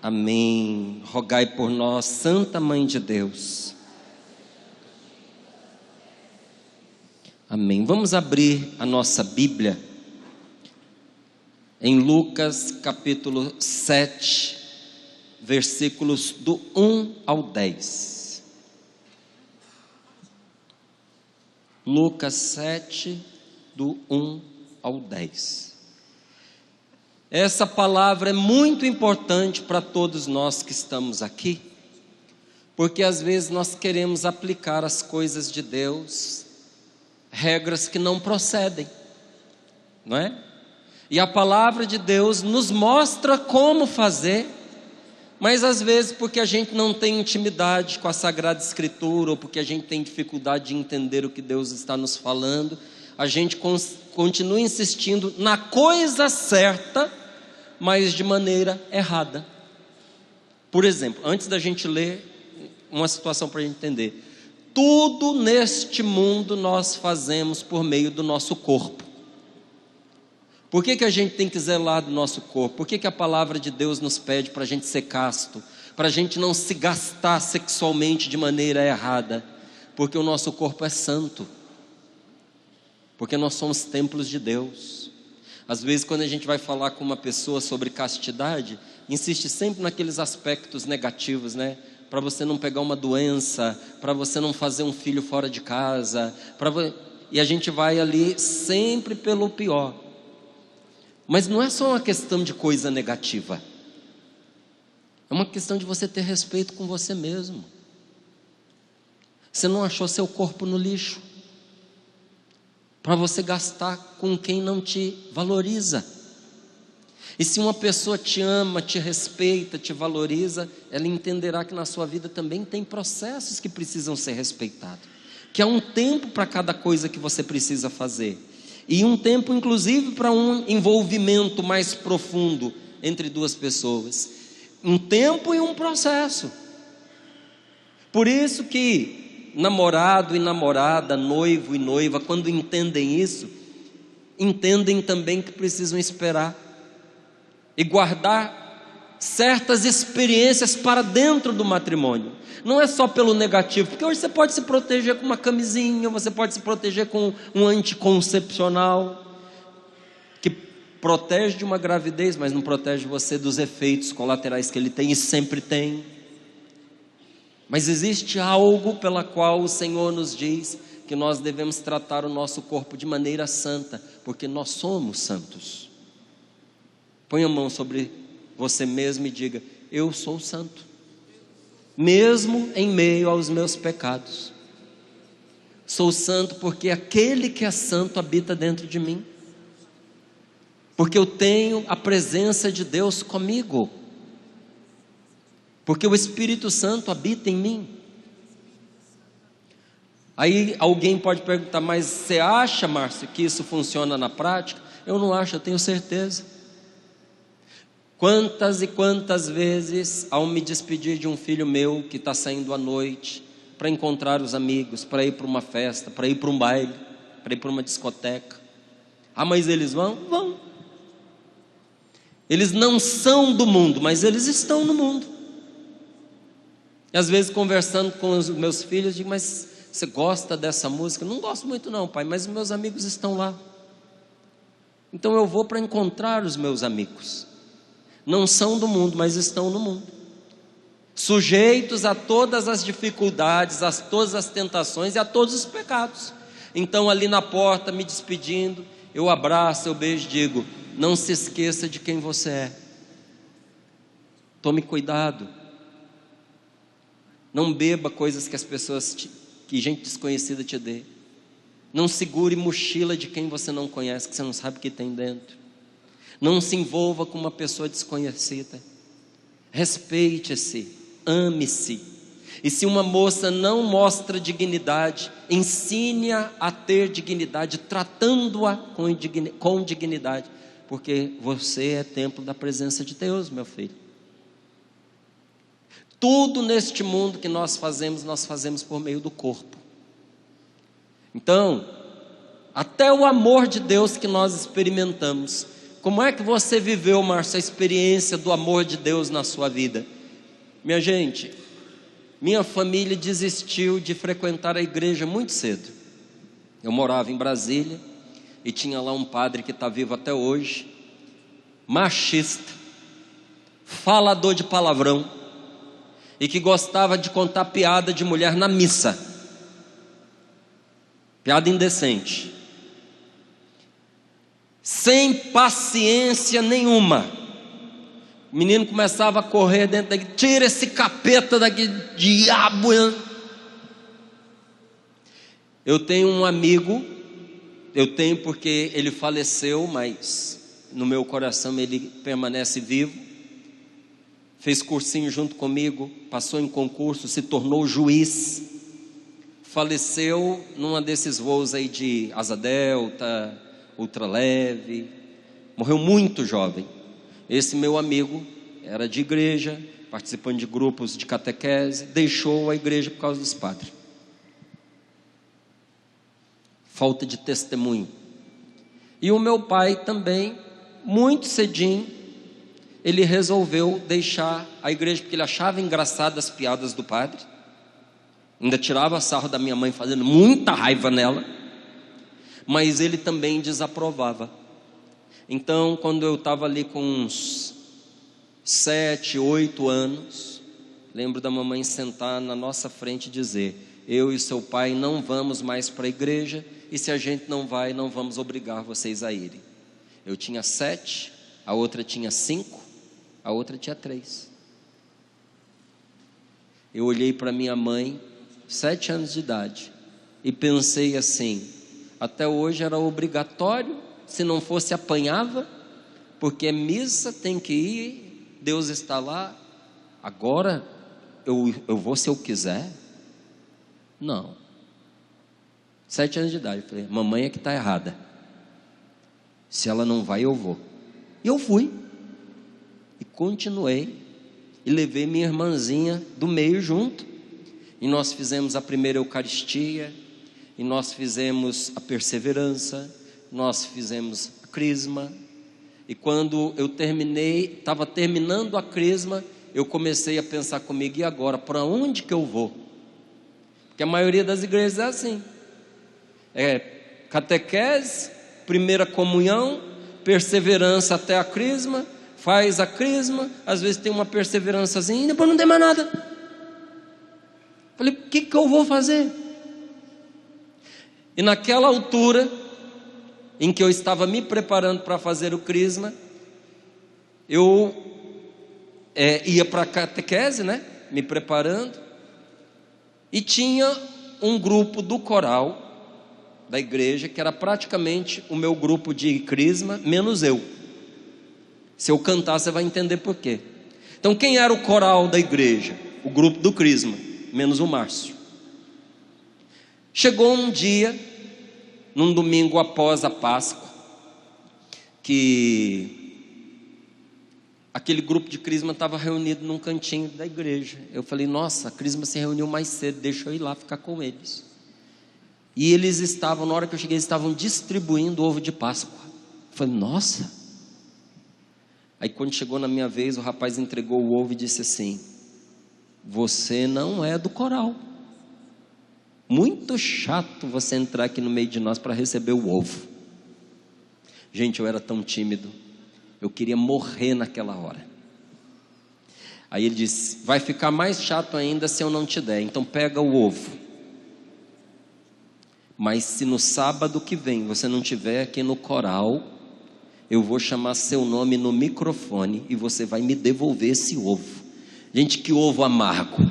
Amém. Rogai por nós, Santa Mãe de Deus. Amém. Vamos abrir a nossa Bíblia em Lucas capítulo 7, versículos do 1 ao 10. Lucas 7, do 1 ao 10. Essa palavra é muito importante para todos nós que estamos aqui, porque às vezes nós queremos aplicar as coisas de Deus, regras que não procedem, não é? E a palavra de Deus nos mostra como fazer, mas às vezes porque a gente não tem intimidade com a Sagrada Escritura, ou porque a gente tem dificuldade de entender o que Deus está nos falando, a gente continua insistindo na coisa certa, mas de maneira errada. Por exemplo, antes da gente ler, uma situação para a gente entender. Tudo neste mundo nós fazemos por meio do nosso corpo. Por que a gente tem que zelar do nosso corpo? Por que a palavra de Deus nos pede para a gente ser casto? Para a gente não se gastar sexualmente de maneira errada? Porque o nosso corpo é santo. Porque nós somos templos de Deus. Às vezes quando a gente vai falar com uma pessoa sobre castidade, insiste sempre naqueles aspectos negativos, né? Para você não pegar uma doença, para você não fazer um filho fora de casa, e a gente vai ali sempre pelo pior. Mas não é só uma questão de coisa negativa, é uma questão de você ter respeito com você mesmo. Você não achou seu corpo no lixo para você gastar com quem não te valoriza. E se uma pessoa te ama, te respeita, te valoriza, ela entenderá que na sua vida também tem processos que precisam ser respeitados, que há um tempo para cada coisa que você precisa fazer, e um tempo inclusive para um envolvimento mais profundo entre duas pessoas, um tempo e um processo. Por isso que namorado e namorada, noivo e noiva, quando entendem isso, entendem também que precisam esperar e guardar certas experiências para dentro do matrimônio. Não é só pelo negativo, porque hoje você pode se proteger com uma camisinha, você pode se proteger com um anticoncepcional, que protege de uma gravidez, mas não protege você dos efeitos colaterais que ele tem e sempre tem. Mas existe algo pela qual o Senhor nos diz que nós devemos tratar o nosso corpo de maneira santa, porque nós somos santos. Põe a mão sobre você mesmo e diga: eu sou santo, mesmo em meio aos meus pecados. Sou santo porque aquele que é santo habita dentro de mim, porque eu tenho a presença de Deus comigo, porque o Espírito Santo habita em mim. Aí alguém pode perguntar: mas você acha, Márcio, que isso funciona na prática? Eu não acho, eu tenho certeza. Quantas e quantas vezes, ao me despedir de um filho meu que está saindo à noite para encontrar os amigos, para ir para uma festa, para ir para um baile, para ir para uma discoteca, mas eles vão? Vão. Eles não são do mundo, mas eles estão no mundo. E às vezes conversando com os meus filhos, digo: mas você gosta dessa música? Não gosto muito não, pai, mas meus amigos estão lá. Então eu vou para encontrar os meus amigos. Não são do mundo, mas estão no mundo, sujeitos a todas as dificuldades, a todas as tentações e a todos os pecados. Então ali na porta, me despedindo, eu abraço, eu beijo e digo: não se esqueça de quem você é. Tome cuidado. Não beba coisas que as pessoas, que gente desconhecida te dê. Não segure mochila de quem você não conhece, que você não sabe o que tem dentro. Não se envolva com uma pessoa desconhecida. Respeite-se, ame-se. E se uma moça não mostra dignidade, ensine-a a ter dignidade, tratando-a com dignidade, porque você é templo da presença de Deus, meu filho. Tudo neste mundo que nós fazemos por meio do corpo. Então, até o amor de Deus que nós experimentamos Como é que você viveu, Márcio, a experiência do amor de Deus na sua vida? Minha gente, minha família desistiu de frequentar a igreja muito cedo. Eu morava em Brasília e tinha lá um padre que está vivo até hoje, machista, falador de palavrão, e que gostava de contar piada de mulher na missa, piada indecente, sem paciência nenhuma. O menino começava a correr dentro daqui, tira esse capeta daqui, diabo. Eu tenho um amigo, eu tenho porque ele faleceu, mas no meu coração ele permanece vivo. Fez cursinho junto comigo, passou em concurso, se tornou juiz. Faleceu numa desses voos aí de asa delta, ultraleve. Morreu muito jovem. Esse meu amigo era de igreja, participando de grupos de catequese, deixou a igreja por causa dos padres. Falta de testemunho. E o meu pai também, muito cedinho, ele resolveu deixar a igreja, porque ele achava engraçadas as piadas do padre, ainda tirava sarro da minha mãe, fazendo muita raiva nela, mas ele também desaprovava. Então, quando eu estava ali com uns 7, 8 anos, lembro da mamãe sentar na nossa frente e dizer: eu e seu pai não vamos mais para a igreja, e se a gente não vai, não vamos obrigar vocês a irem. Eu tinha 7, a outra tinha 5, a outra tinha 3. Eu olhei para minha mãe, 7 anos de idade, e pensei assim: até hoje era obrigatório, se não fosse apanhava, porque missa tem que ir, Deus está lá, agora eu vou se eu quiser? Não. 7 anos de idade, eu falei: mamãe é que está errada, se ela não vai eu vou. E eu fui, e continuei, e levei minha irmãzinha do meio junto, e nós fizemos a primeira Eucaristia, e nós fizemos a perseverança, nós fizemos a crisma. E quando eu terminei, estava terminando a crisma, eu comecei a pensar comigo: e agora, para onde que eu vou? Porque a maioria das igrejas é assim, é catequese, primeira comunhão, perseverança até a crisma, faz a crisma, às vezes tem uma perseverançazinha e depois não tem mais nada. Falei: o que eu vou fazer? E naquela altura em que eu estava me preparando para fazer o crisma, eu ia para a catequese, né? Me preparando, e tinha um grupo do coral da igreja, que era praticamente o meu grupo de crisma, menos eu. Se eu cantar, você vai entender por quê. Então, quem era o coral da igreja? O grupo do crisma, menos o Márcio. Chegou um dia, num domingo após a Páscoa, que aquele grupo de crisma estava reunido num cantinho da igreja. Eu falei: nossa, a crisma se reuniu mais cedo, deixa eu ir lá ficar com eles. E eles estavam, na hora que eu cheguei, eles estavam distribuindo ovo de Páscoa. Eu falei: nossa. Aí quando chegou na minha vez, o rapaz entregou o ovo e disse assim: você não é do coral. Muito chato você entrar aqui no meio de nós para receber o ovo. Gente, eu era tão tímido, eu queria morrer naquela hora. Aí ele disse: vai ficar mais chato ainda se eu não te der, então pega o ovo. Mas se no sábado que vem você não estiver aqui no coral, eu vou chamar seu nome no microfone e você vai me devolver esse ovo. Gente, que ovo amargo,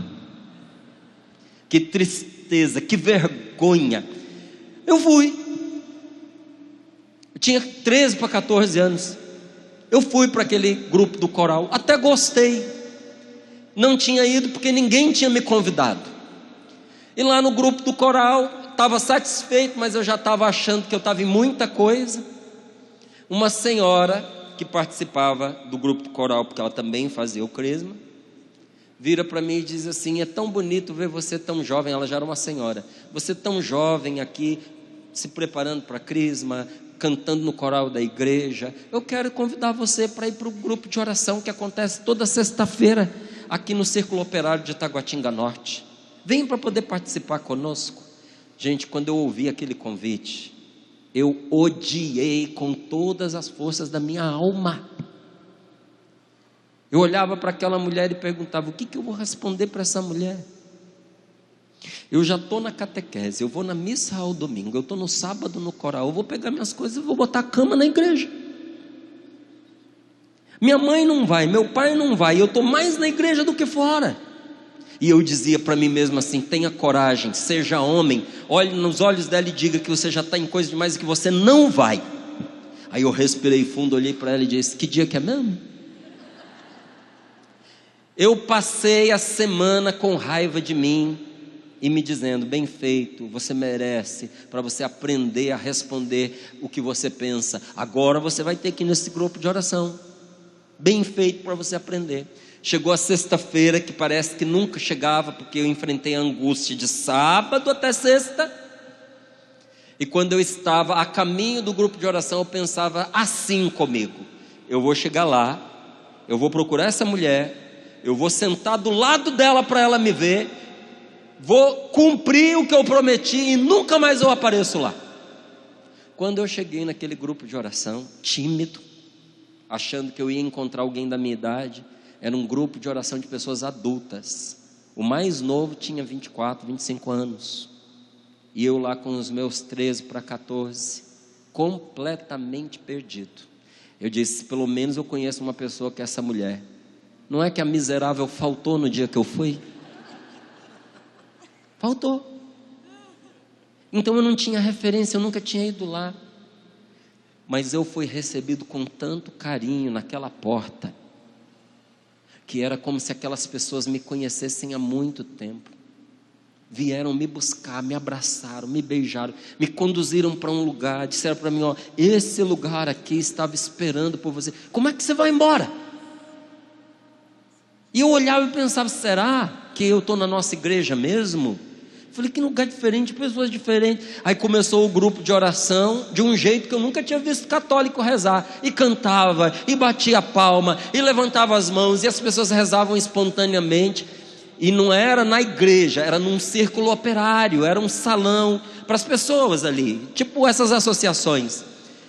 que tristeza, que vergonha. Eu fui, eu tinha 13 para 14 anos. Eu fui para aquele grupo do coral, até gostei. Não tinha ido porque ninguém tinha me convidado. E lá no grupo do coral, estava satisfeito, mas eu já estava achando que eu estava em muita coisa. Uma senhora que participava do grupo do coral, porque ela também fazia o crisma, vira para mim e diz assim: é tão bonito ver você tão jovem. Ela já era uma senhora. Você tão jovem aqui, se preparando para crisma, cantando no coral da igreja. Eu quero convidar você para ir para o grupo de oração que acontece toda sexta-feira aqui no Círculo Operário de Taguatinga Norte. Venha para poder participar conosco. Gente, quando eu ouvi aquele convite, eu odiei com todas as forças da minha alma. Eu olhava para aquela mulher e perguntava: o que eu vou responder para essa mulher? Eu já estou na catequese, eu vou na missa ao domingo, eu estou no sábado no coral, eu vou pegar minhas coisas e vou botar a cama na igreja. Minha mãe não vai, meu pai não vai, eu estou mais na igreja do que fora. E eu dizia para mim mesmo assim: tenha coragem, seja homem, olhe nos olhos dela e diga que você já está em coisa demais e que você não vai. Aí eu respirei fundo, olhei para ela e disse: que dia que é mesmo? Eu passei a semana com raiva de mim e me dizendo: bem feito, você merece, para você aprender a responder o que você pensa. Agora você vai ter que ir nesse grupo de oração. Bem feito para você aprender. Chegou a sexta-feira, que parece que nunca chegava, porque eu enfrentei a angústia de sábado até sexta. E quando eu estava a caminho do grupo de oração, eu pensava assim comigo: eu vou chegar lá, eu vou procurar essa mulher, eu vou sentar do lado dela para ela me ver, vou cumprir o que eu prometi e nunca mais eu apareço lá. Quando eu cheguei naquele grupo de oração, tímido, achando que eu ia encontrar alguém da minha idade, era um grupo de oração de pessoas adultas. O mais novo tinha 24, 25 anos. E eu lá com os meus 13 para 14, completamente perdido. Eu disse: pelo menos eu conheço uma pessoa que é essa mulher. Não é que a miserável faltou no dia que eu fui? Faltou. Então eu não tinha referência, eu nunca tinha ido lá. Mas eu fui recebido com tanto carinho naquela porta, que era como se aquelas pessoas me conhecessem há muito tempo. Vieram me buscar, me abraçaram, me beijaram, me conduziram para um lugar, disseram para mim: ó, esse lugar aqui estava esperando por você. Como é que você vai embora? E eu olhava e pensava: será que eu estou na nossa igreja mesmo? Falei: que lugar diferente, pessoas diferentes. Aí começou o grupo de oração de um jeito que eu nunca tinha visto católico rezar. E cantava, e batia a palma, e levantava as mãos, e as pessoas rezavam espontaneamente. E não era na igreja, era num círculo operário, era um salão para as pessoas ali, tipo essas associações.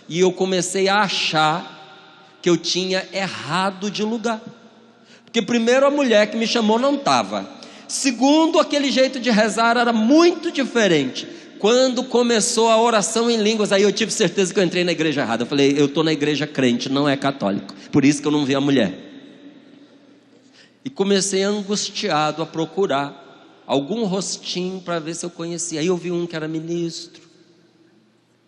E eu comecei a achar que eu tinha errado de lugar. Porque primeiro, a mulher que me chamou não estava. Segundo, aquele jeito de rezar era muito diferente. Quando começou a oração em línguas, aí eu tive certeza que eu entrei na igreja errada. Eu falei: eu estou na igreja crente, não é católico. Por isso que eu não vi a mulher. E comecei angustiado a procurar algum rostinho para ver se eu conhecia. Aí eu vi um que era ministro.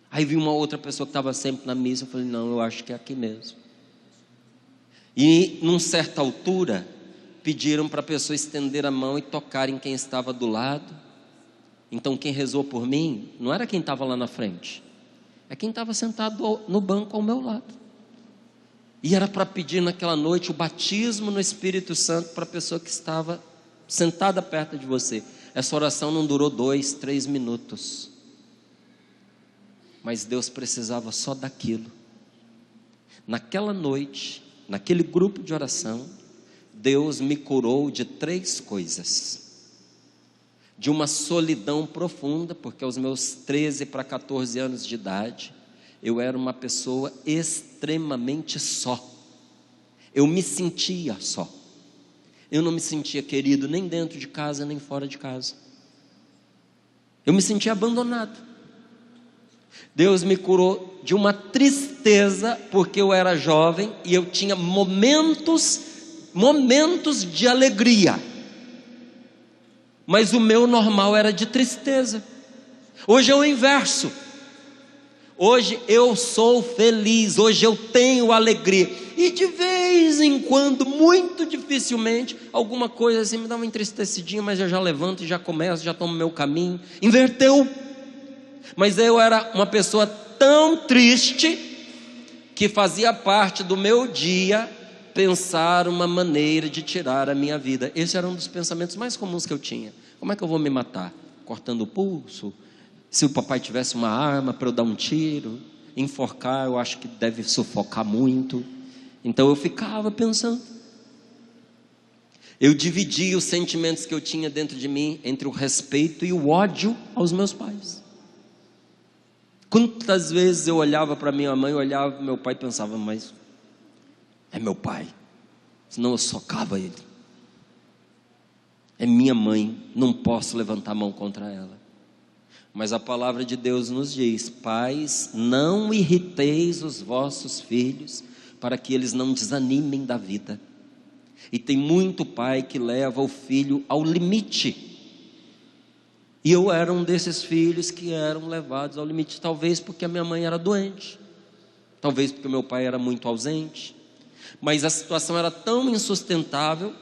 Aí vi uma outra pessoa que estava sempre na missa. Eu falei: não, eu acho que é aqui mesmo. E numa certa altura, pediram para a pessoa estender a mão e tocar em quem estava do lado. Então quem rezou por mim não era quem estava lá na frente, é quem estava sentado no banco ao meu lado. E era para pedir naquela noite o batismo no Espírito Santo para a pessoa que estava sentada perto de você. Essa oração não durou 2, 3 minutos, mas Deus precisava só daquilo. Naquela noite, naquele grupo de oração, Deus me curou de 3 coisas: de uma solidão profunda, porque aos meus 13 para 14 anos de idade, eu era uma pessoa extremamente só. Eu me sentia só. Eu não me sentia querido nem dentro de casa, nem fora de casa. Eu me sentia abandonado. Deus me curou de uma tristeza, porque eu era jovem e eu tinha momentos de alegria, mas o meu normal era de tristeza. Hoje é o inverso. Hoje eu sou feliz, hoje eu tenho alegria. E de vez em quando, muito dificilmente, alguma coisa assim me dá uma entristecidinha, mas eu já levanto e já começo, já tomo meu caminho. Inverteu. Mas eu era uma pessoa tão triste que fazia parte do meu dia pensar uma maneira de tirar a minha vida. Esse era um dos pensamentos mais comuns que eu tinha. Como é que eu vou me matar? Cortando o pulso? Se o papai tivesse uma arma para eu dar um tiro? enforcar, eu acho que deve sufocar muito. Então eu ficava pensando. Eu dividia os sentimentos que eu tinha dentro de mim entre o respeito e o ódio aos meus pais. Quantas vezes eu olhava para minha mãe, olhava para meu pai e pensava, mas é meu pai, senão eu socava ele. É minha mãe, não posso levantar a mão contra ela. Mas a palavra de Deus nos diz: pais, não irriteis os vossos filhos, para que eles não desanimem da vida. E tem muito pai que leva o filho ao limite. E eu era um desses filhos que eram levados ao limite. Talvez porque a minha mãe era doente, talvez porque meu pai era muito ausente. Mas a situação era tão insustentável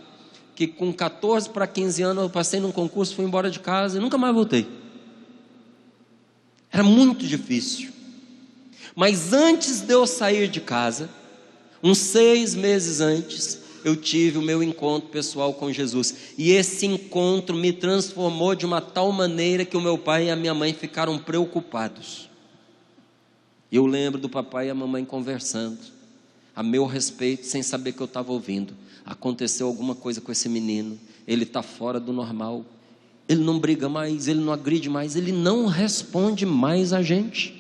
que com 14 para 15 anos eu passei num concurso, fui embora de casa e nunca mais voltei. Era muito difícil. Mas antes de eu sair de casa, uns 6 meses antes, eu tive o meu encontro pessoal com Jesus. E esse encontro me transformou de uma tal maneira que o meu pai e a minha mãe ficaram preocupados. Eu lembro do papai e a mamãe conversando a meu respeito, sem saber que eu estava ouvindo. Aconteceu alguma coisa com esse menino, ele está fora do normal, ele não briga mais, ele não agride mais, ele não responde mais a gente.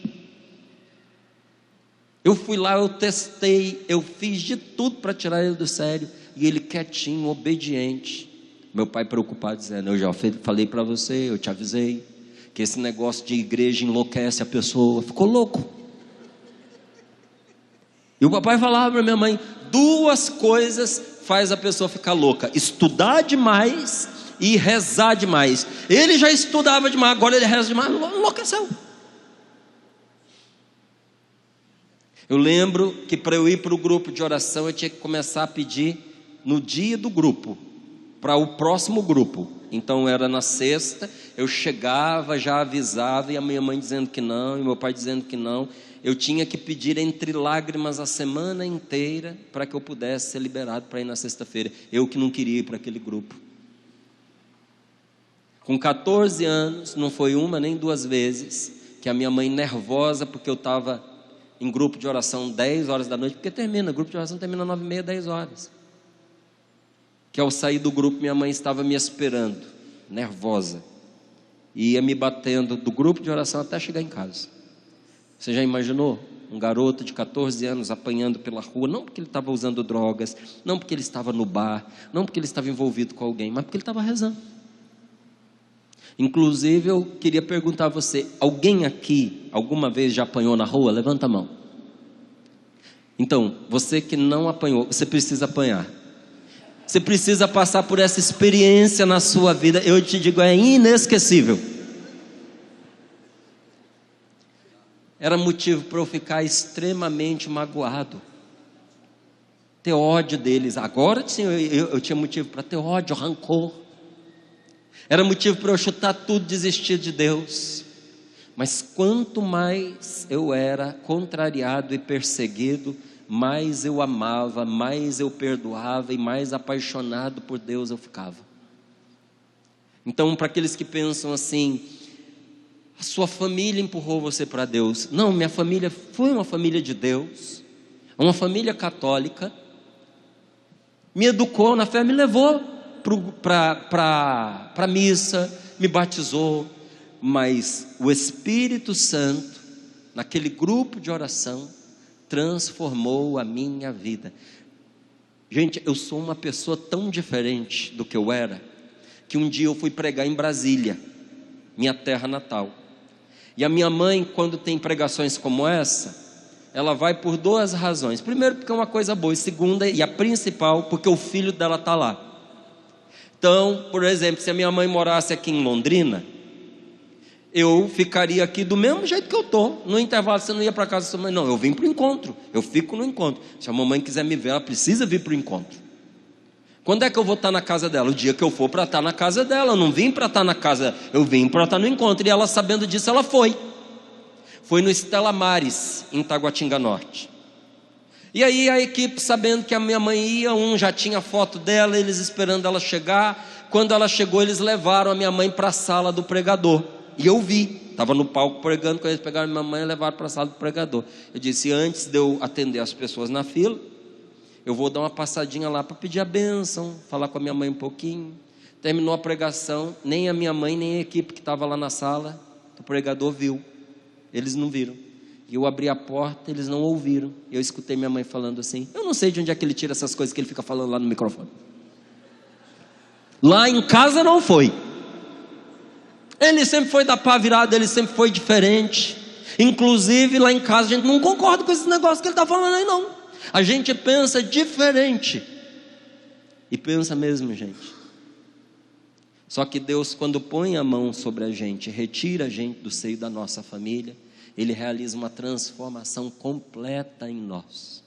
Eu fui lá, eu testei, eu fiz de tudo para tirar ele do sério, e ele quietinho, obediente. Meu pai preocupado, dizendo: eu já falei para você, eu te avisei, que esse negócio de igreja enlouquece a pessoa. Ficou louco. E o papai falava para minha mãe: 2 coisas faz a pessoa ficar louca: estudar demais e rezar demais. Ele já estudava demais, agora ele reza demais, enlouqueceu. Eu lembro que para eu ir para o grupo de oração, eu tinha que começar a pedir no dia do grupo, para o próximo grupo. Então era na sexta, eu chegava, já avisava, e a minha mãe dizendo que não, e meu pai dizendo que não. Eu tinha que pedir entre lágrimas a semana inteira, para que eu pudesse ser liberado para ir na sexta-feira. Eu que não queria ir para aquele grupo. Com 14 anos, não foi uma nem 2 vezes, que a minha mãe nervosa, porque eu estava em grupo de oração 10 horas da noite, porque grupo de oração termina 9h30, 10 horas. Que ao sair do grupo, minha mãe estava me esperando, nervosa, e ia me batendo do grupo de oração até chegar em casa. Você já imaginou? Um garoto de 14 anos apanhando pela rua, não porque ele estava usando drogas, não porque ele estava no bar, não porque ele estava envolvido com alguém, mas porque ele estava rezando. Inclusive eu queria perguntar a você: alguém aqui alguma vez já apanhou na rua? Levanta a mão. Então, você que não apanhou, você precisa apanhar. Você precisa passar por essa experiência na sua vida. Eu te digo, é inesquecível. Era motivo para eu ficar extremamente magoado, ter ódio deles. Agora sim, eu tinha motivo para ter ódio, rancor. Era motivo para eu chutar tudo, desistir de Deus. Mas quanto mais eu era contrariado e perseguido, mais eu amava, mais eu perdoava e mais apaixonado por Deus eu ficava. Então, para aqueles que pensam assim: a sua família empurrou você para Deus. Não, minha família foi uma família de Deus, uma família católica, me educou na fé, me levou para a missa, me batizou. Mas o Espírito Santo, naquele grupo de oração, transformou a minha vida. Gente, eu sou uma pessoa tão diferente do que eu era, que um dia eu fui pregar em Brasília, minha terra natal. E a minha mãe, quando tem pregações como essa, ela vai por 2 razões. Primeiro, porque é uma coisa boa. E segunda, e a principal, porque o filho dela está lá. Então, por exemplo, se a minha mãe morasse aqui em Londrina, eu ficaria aqui do mesmo jeito que eu estou. No intervalo, você não ia para casa da sua mãe? Não, eu vim para o encontro, eu fico no encontro. Se a mamãe quiser me ver, ela precisa vir para o encontro. Quando é que eu vou estar na casa dela? O dia que eu for para estar na casa dela. Eu não vim para estar na casa, eu vim para estar no encontro. E ela, sabendo disso, ela foi no Stella Maris, em Taguatinga Norte. E aí a equipe, sabendo que a minha mãe ia, já tinha foto dela, eles esperando ela chegar. Quando ela chegou, eles levaram a minha mãe para a sala do pregador. E eu vi, estava no palco pregando, quando eles pegaram minha mãe e levaram para a sala do pregador. Eu disse: antes de eu atender as pessoas na fila, eu vou dar uma passadinha lá para pedir a bênção, falar com a minha mãe um pouquinho. Terminou a pregação, nem a minha mãe, nem a equipe que estava lá na sala do pregador viu. Eles não viram. E eu abri a porta, eles não ouviram. Eu escutei minha mãe falando assim: eu não sei de onde é que ele tira essas coisas que ele fica falando lá no microfone. Lá em casa não foi. Ele sempre foi da pá virada, ele sempre foi diferente. Inclusive lá em casa a gente não concorda com esse negócio que ele está falando aí não. A gente pensa diferente. E pensa mesmo, gente. Só que Deus, quando põe a mão sobre a gente, retira a gente do seio da nossa família, Ele realiza uma transformação completa em nós.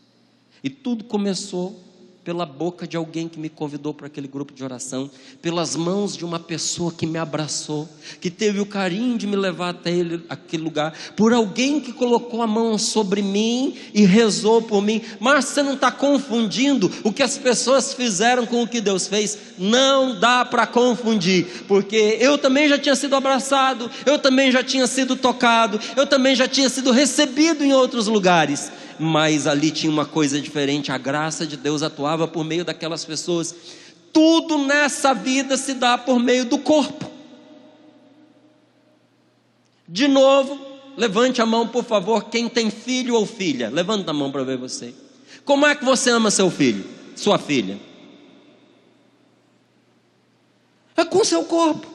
E tudo começou pela boca de alguém que me convidou para aquele grupo de oração, pelas mãos de uma pessoa que me abraçou, que teve o carinho de me levar até aquele lugar, por alguém que colocou a mão sobre mim e rezou por mim. Mas você não está confundindo o que as pessoas fizeram com o que Deus fez? Não dá para confundir, porque eu também já tinha sido abraçado, eu também já tinha sido tocado, eu também já tinha sido recebido em outros lugares. Mas ali tinha uma coisa diferente, a graça de Deus atuava por meio daquelas pessoas. Tudo nessa vida se dá por meio do corpo. De novo, levante a mão por favor, quem tem filho ou filha, levanta a mão para ver você. Como é que você ama seu filho, sua filha? É com seu corpo.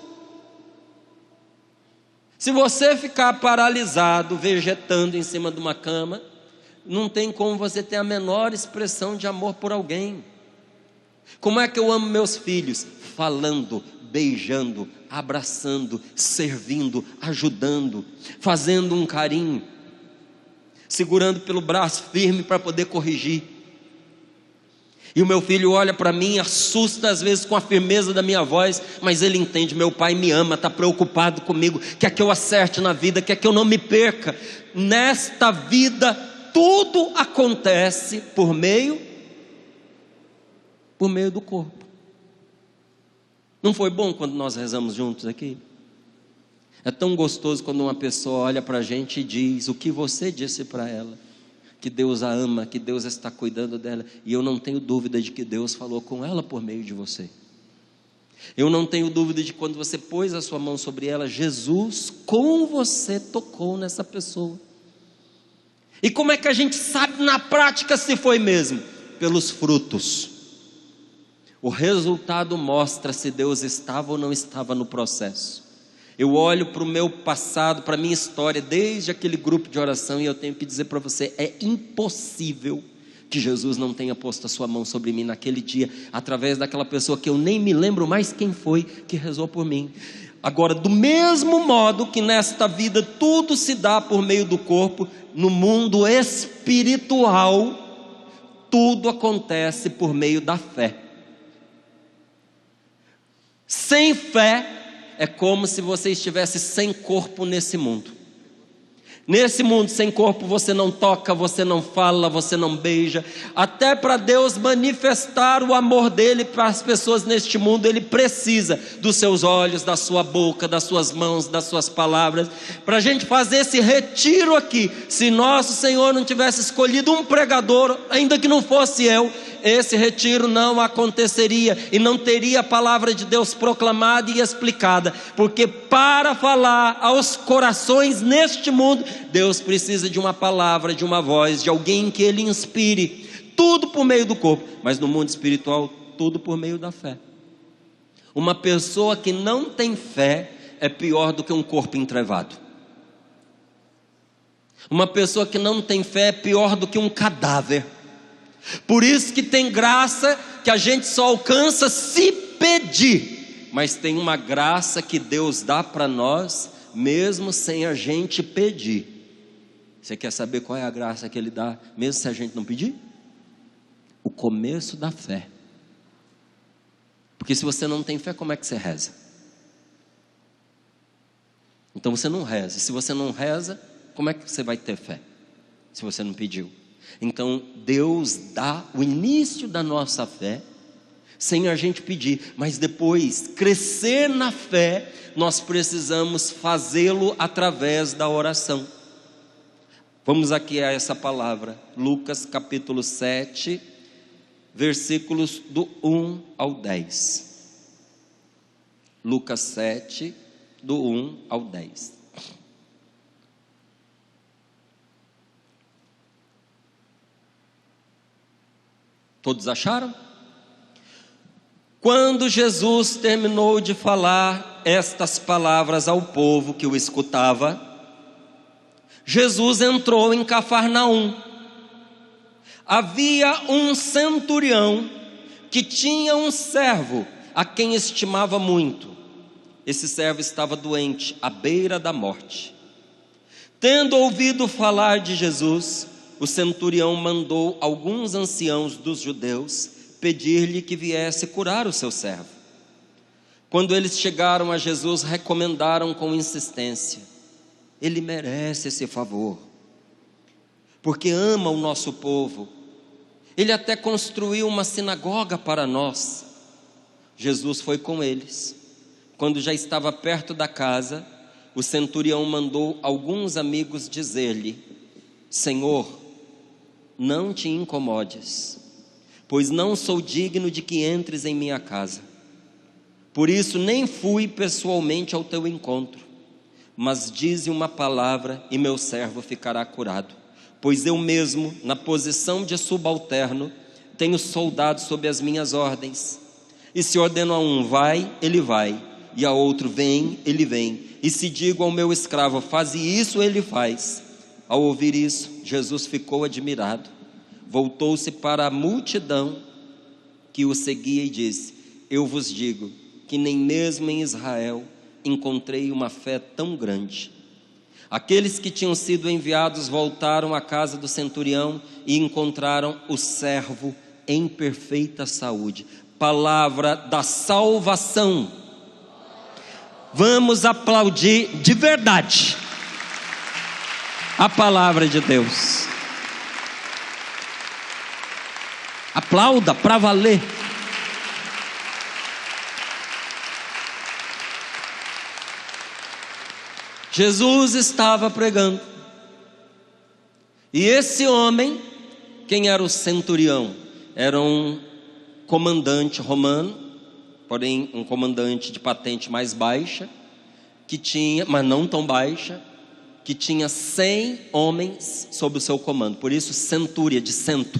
Se você ficar paralisado, vegetando em cima de uma cama, não tem como você ter a menor expressão de amor por alguém. Como é que eu amo meus filhos? Falando, beijando, abraçando, servindo, ajudando, fazendo um carinho, segurando pelo braço firme para poder corrigir. E o meu filho olha para mim, assusta às vezes com a firmeza da minha voz, mas ele entende, meu pai me ama, está preocupado comigo, quer que eu acerte na vida, quer que eu não me perca. Nesta vida tudo acontece por meio do corpo. Não foi bom quando nós rezamos juntos aqui? É tão gostoso quando uma pessoa olha para a gente e diz o que você disse para ela, que Deus a ama, que Deus está cuidando dela. E eu não tenho dúvida de que Deus falou com ela por meio de você. Eu não tenho dúvida de que quando você pôs a sua mão sobre ela, Jesus com você tocou nessa pessoa. E como é que a gente sabe na prática se foi mesmo? Pelos frutos. O resultado mostra se Deus estava ou não estava no processo. Eu olho para o meu passado, para a minha história, desde aquele grupo de oração, e eu tenho que dizer para você, é impossível que Jesus não tenha posto a sua mão sobre mim naquele dia, através daquela pessoa que eu nem me lembro mais quem foi, que rezou por mim. Agora, do mesmo modo que nesta vida tudo se dá por meio do corpo, no mundo espiritual, tudo acontece por meio da fé. Sem fé, é como se você estivesse sem corpo nesse mundo. Nesse mundo sem corpo você não toca, você não fala, você não beija. Até para Deus manifestar o amor dele para as pessoas neste mundo, ele precisa dos seus olhos, da sua boca, das suas mãos, das suas palavras. Para a gente fazer esse retiro aqui, se nosso Senhor não tivesse escolhido um pregador, ainda que não fosse eu, esse retiro não aconteceria e não teria a palavra de Deus proclamada e explicada, porque para falar aos corações neste mundo, Deus precisa de uma palavra, de uma voz, de alguém que Ele inspire, tudo por meio do corpo, mas no mundo espiritual, tudo por meio da fé. Uma pessoa que não tem fé é pior do que um corpo entrevado. Uma pessoa que não tem fé é pior do que um cadáver. Por isso que tem graça que a gente só alcança se pedir, mas tem uma graça que Deus dá para nós, mesmo sem a gente pedir. Você quer saber qual é a graça que Ele dá, mesmo se a gente não pedir? O começo da fé. Porque se você não tem fé, como é que você reza? Então você não reza. Se você não reza, como é que você vai ter fé? Se você não pediu. Então Deus dá o início da nossa fé sem a gente pedir, mas depois, crescer na fé, nós precisamos fazê-lo através da oração. Vamos aqui a essa palavra, Lucas capítulo 7, versículos do 1 ao 10. Lucas 7, do 1 ao 10. Todos acharam? Quando Jesus terminou de falar estas palavras ao povo que o escutava, Jesus entrou em Cafarnaum. Havia um centurião que tinha um servo a quem estimava muito. Esse servo estava doente, à beira da morte. Tendo ouvido falar de Jesus, o centurião mandou alguns anciãos dos judeus pedir-lhe que viesse curar o seu servo. Quando eles chegaram a Jesus, recomendaram com insistência: ele merece esse favor, porque ama o nosso povo. Ele até construiu uma sinagoga para nós. Jesus foi com eles. Quando já estava perto da casa, o centurião mandou alguns amigos dizer-lhe: Senhor, não te incomodes, pois não sou digno de que entres em minha casa. Por isso nem fui pessoalmente ao teu encontro, mas dize uma palavra e meu servo ficará curado. Pois eu mesmo, na posição de subalterno, tenho soldados sob as minhas ordens. E se ordeno a um, vai, ele vai, e a outro, vem, ele vem. E se digo ao meu escravo, faze isso, ele faz. Ao ouvir isso, Jesus ficou admirado. Voltou-se para a multidão que o seguia e disse: eu vos digo que nem mesmo em Israel encontrei uma fé tão grande. Aqueles que tinham sido enviados voltaram à casa do centurião e encontraram o servo em perfeita saúde. Palavra da salvação. Vamos aplaudir de verdade a palavra de Deus. Aplauda para valer. Jesus estava pregando, e esse homem, quem era o centurião? Era um comandante romano, porém um comandante de patente mais baixa, que tinha, mas não tão baixa, que tinha 100 homens sob o seu comando, por isso centúria, de cento.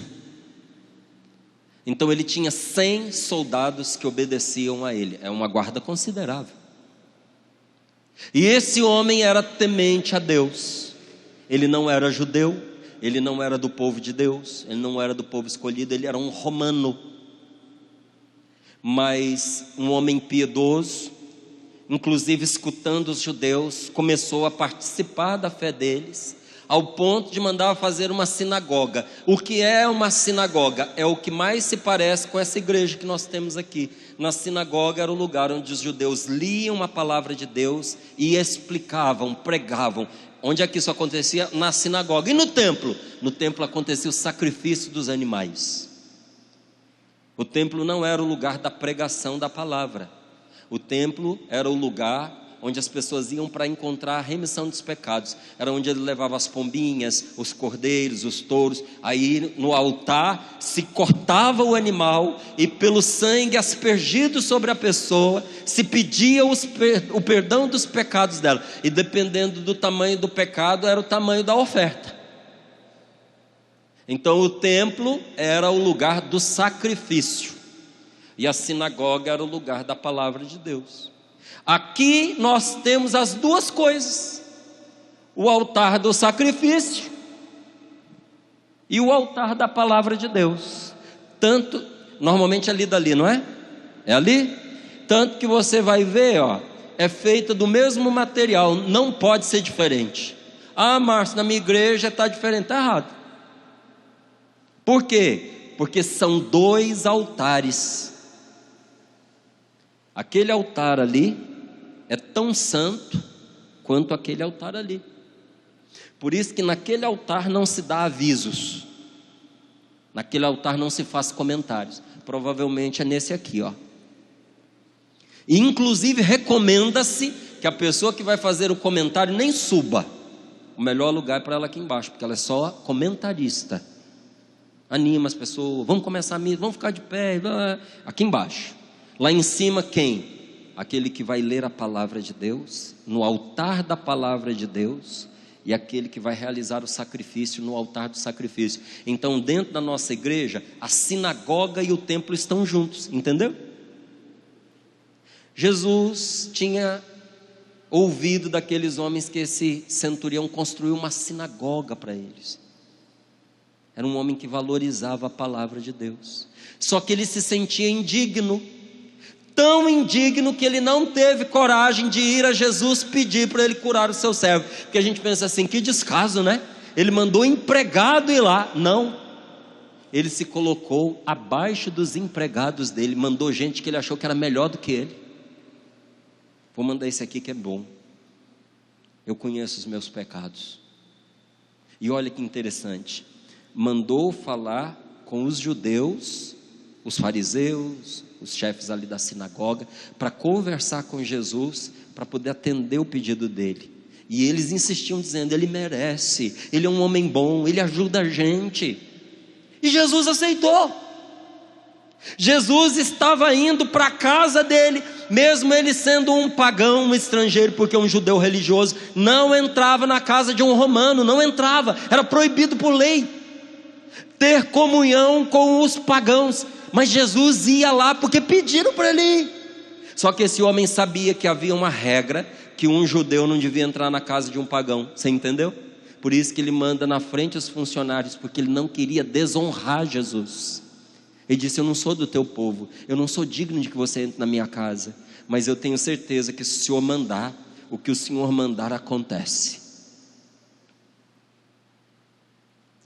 Então ele tinha 100 soldados que obedeciam a ele, é uma guarda considerável. E esse homem era temente a Deus. Ele não era judeu, ele não era do povo de Deus, ele não era do povo escolhido, ele era um romano. Mas um homem piedoso, inclusive escutando os judeus, começou a participar da fé deles, ao ponto de mandar fazer uma sinagoga. O que é uma sinagoga? É o que mais se parece com essa igreja que nós temos aqui. Na sinagoga era o lugar onde os judeus liam a palavra de Deus e explicavam, pregavam. Onde é que isso acontecia? Na sinagoga. E no templo? No templo acontecia o sacrifício dos animais. O templo não era o lugar da pregação da palavra. O templo era o lugar onde as pessoas iam para encontrar a remissão dos pecados. Era onde ele levava as pombinhas, os cordeiros, os touros. Aí no altar se cortava o animal e pelo sangue aspergido sobre a pessoa se pedia o perdão dos pecados dela. E dependendo do tamanho do pecado era o tamanho da oferta. Então o templo era o lugar do sacrifício e a sinagoga era o lugar da palavra de Deus. Aqui nós temos as duas coisas: o altar do sacrifício e o altar da palavra de Deus. Tanto, normalmente é lido ali, não é? É ali? Tanto que você vai ver, ó, é feita do mesmo material, não pode ser diferente. Ah, Márcio, na minha igreja está diferente, está errado. Por quê? Porque são dois altares. Aquele altar ali é tão santo quanto aquele altar ali. Por isso que naquele altar não se dá avisos, naquele altar não se faz comentários. provavelmente é nesse aqui, ó. E inclusive recomenda-se que a pessoa que vai fazer o comentário nem suba. O melhor lugar é para ela aqui embaixo, porque ela é só comentarista. Anima as pessoas, vamos começar a missa, vamos ficar de pé, aqui embaixo. Lá em cima quem? Aquele que vai ler a palavra de Deus, no altar da palavra de Deus, e aquele que vai realizar o sacrifício no altar do sacrifício. Então dentro da nossa igreja, a sinagoga e o templo estão juntos, entendeu? Jesus tinha ouvido daqueles homens que esse centurião construiu uma sinagoga para eles. Era um homem que valorizava a palavra de Deus. Só que ele se sentia indigno, tão indigno que ele não teve coragem de ir a Jesus pedir para ele curar o seu servo. Porque a gente pensa assim, que descaso, né? Ele mandou empregado ir lá. Não, ele se colocou abaixo dos empregados dele, mandou gente que ele achou que era melhor do que ele. Vou mandar esse aqui que é bom. Eu conheço os meus pecados. E olha que interessante. Mandou falar com os judeus, os fariseus, os chefes ali da sinagoga, para conversar com Jesus, para poder atender o pedido dele. E eles insistiam dizendo, ele merece, ele é um homem bom, ele ajuda a gente. E Jesus aceitou. Jesus estava indo para a casa dele, mesmo ele sendo um pagão, um estrangeiro, porque um judeu religioso não entrava na casa de um romano, não entrava, era proibido por lei ter comunhão com os pagãos, mas Jesus ia lá porque pediram para ele ir. Só que esse homem sabia que havia uma regra, que um judeu não devia entrar na casa de um pagão, você entendeu? Por isso que ele manda na frente os funcionários, porque ele não queria desonrar Jesus. Ele disse, eu não sou do teu povo, eu não sou digno de que você entre na minha casa, mas eu tenho certeza que se o Senhor mandar, o que o Senhor mandar acontece.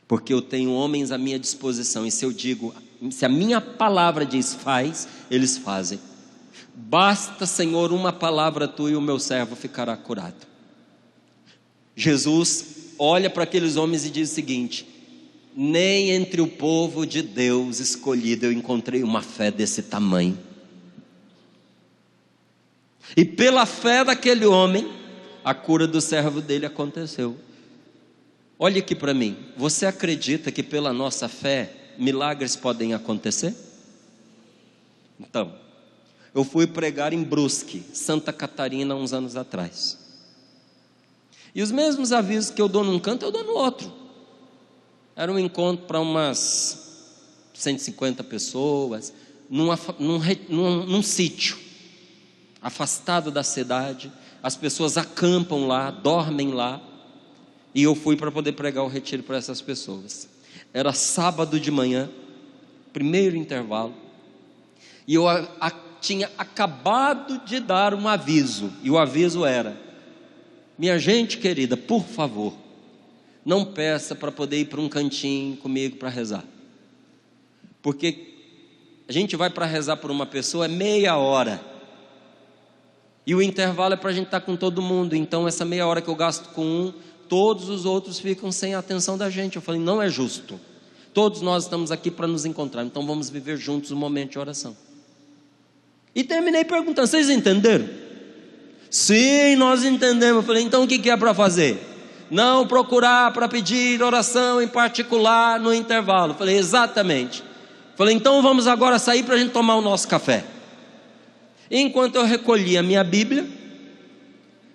Porque eu tenho homens à minha disposição, e se eu digo, se a minha palavra diz faz, eles fazem. Basta, Senhor, uma palavra tua e o meu servo ficará curado. Jesus olha para aqueles homens e diz o seguinte, nem entre o povo de Deus escolhido eu encontrei uma fé desse tamanho. E pela fé daquele homem, a cura do servo dele aconteceu. Olha aqui para mim, você acredita que pela nossa fé, milagres podem acontecer? Então, eu fui pregar em Brusque, Santa Catarina, uns anos atrás. E os mesmos avisos que eu dou num canto, eu dou no outro. Era um encontro para umas 150 pessoas, num sítio, afastado da cidade. As pessoas acampam lá, dormem lá. E eu fui para poder pregar o retiro para essas pessoas. Era sábado de manhã, primeiro intervalo. E eu tinha acabado de dar um aviso. E o aviso era, minha gente querida, por favor, não peça para poder ir para um cantinho comigo para rezar. Porque a gente vai para rezar por uma pessoa, é meia hora. E o intervalo é para a gente estar com todo mundo. Então essa meia hora que eu gasto com um, todos os outros ficam sem a atenção da gente. Eu falei, não é justo. Todos nós estamos aqui para nos encontrar, então vamos viver juntos um momento de oração. E terminei perguntando, vocês entenderam? Sim, nós entendemos. Eu falei, então o que é para fazer? Não procurar para pedir oração em particular no intervalo. Eu falei, exatamente. Eu falei, então vamos agora sair para a gente tomar o nosso café. E enquanto eu recolhi a minha Bíblia,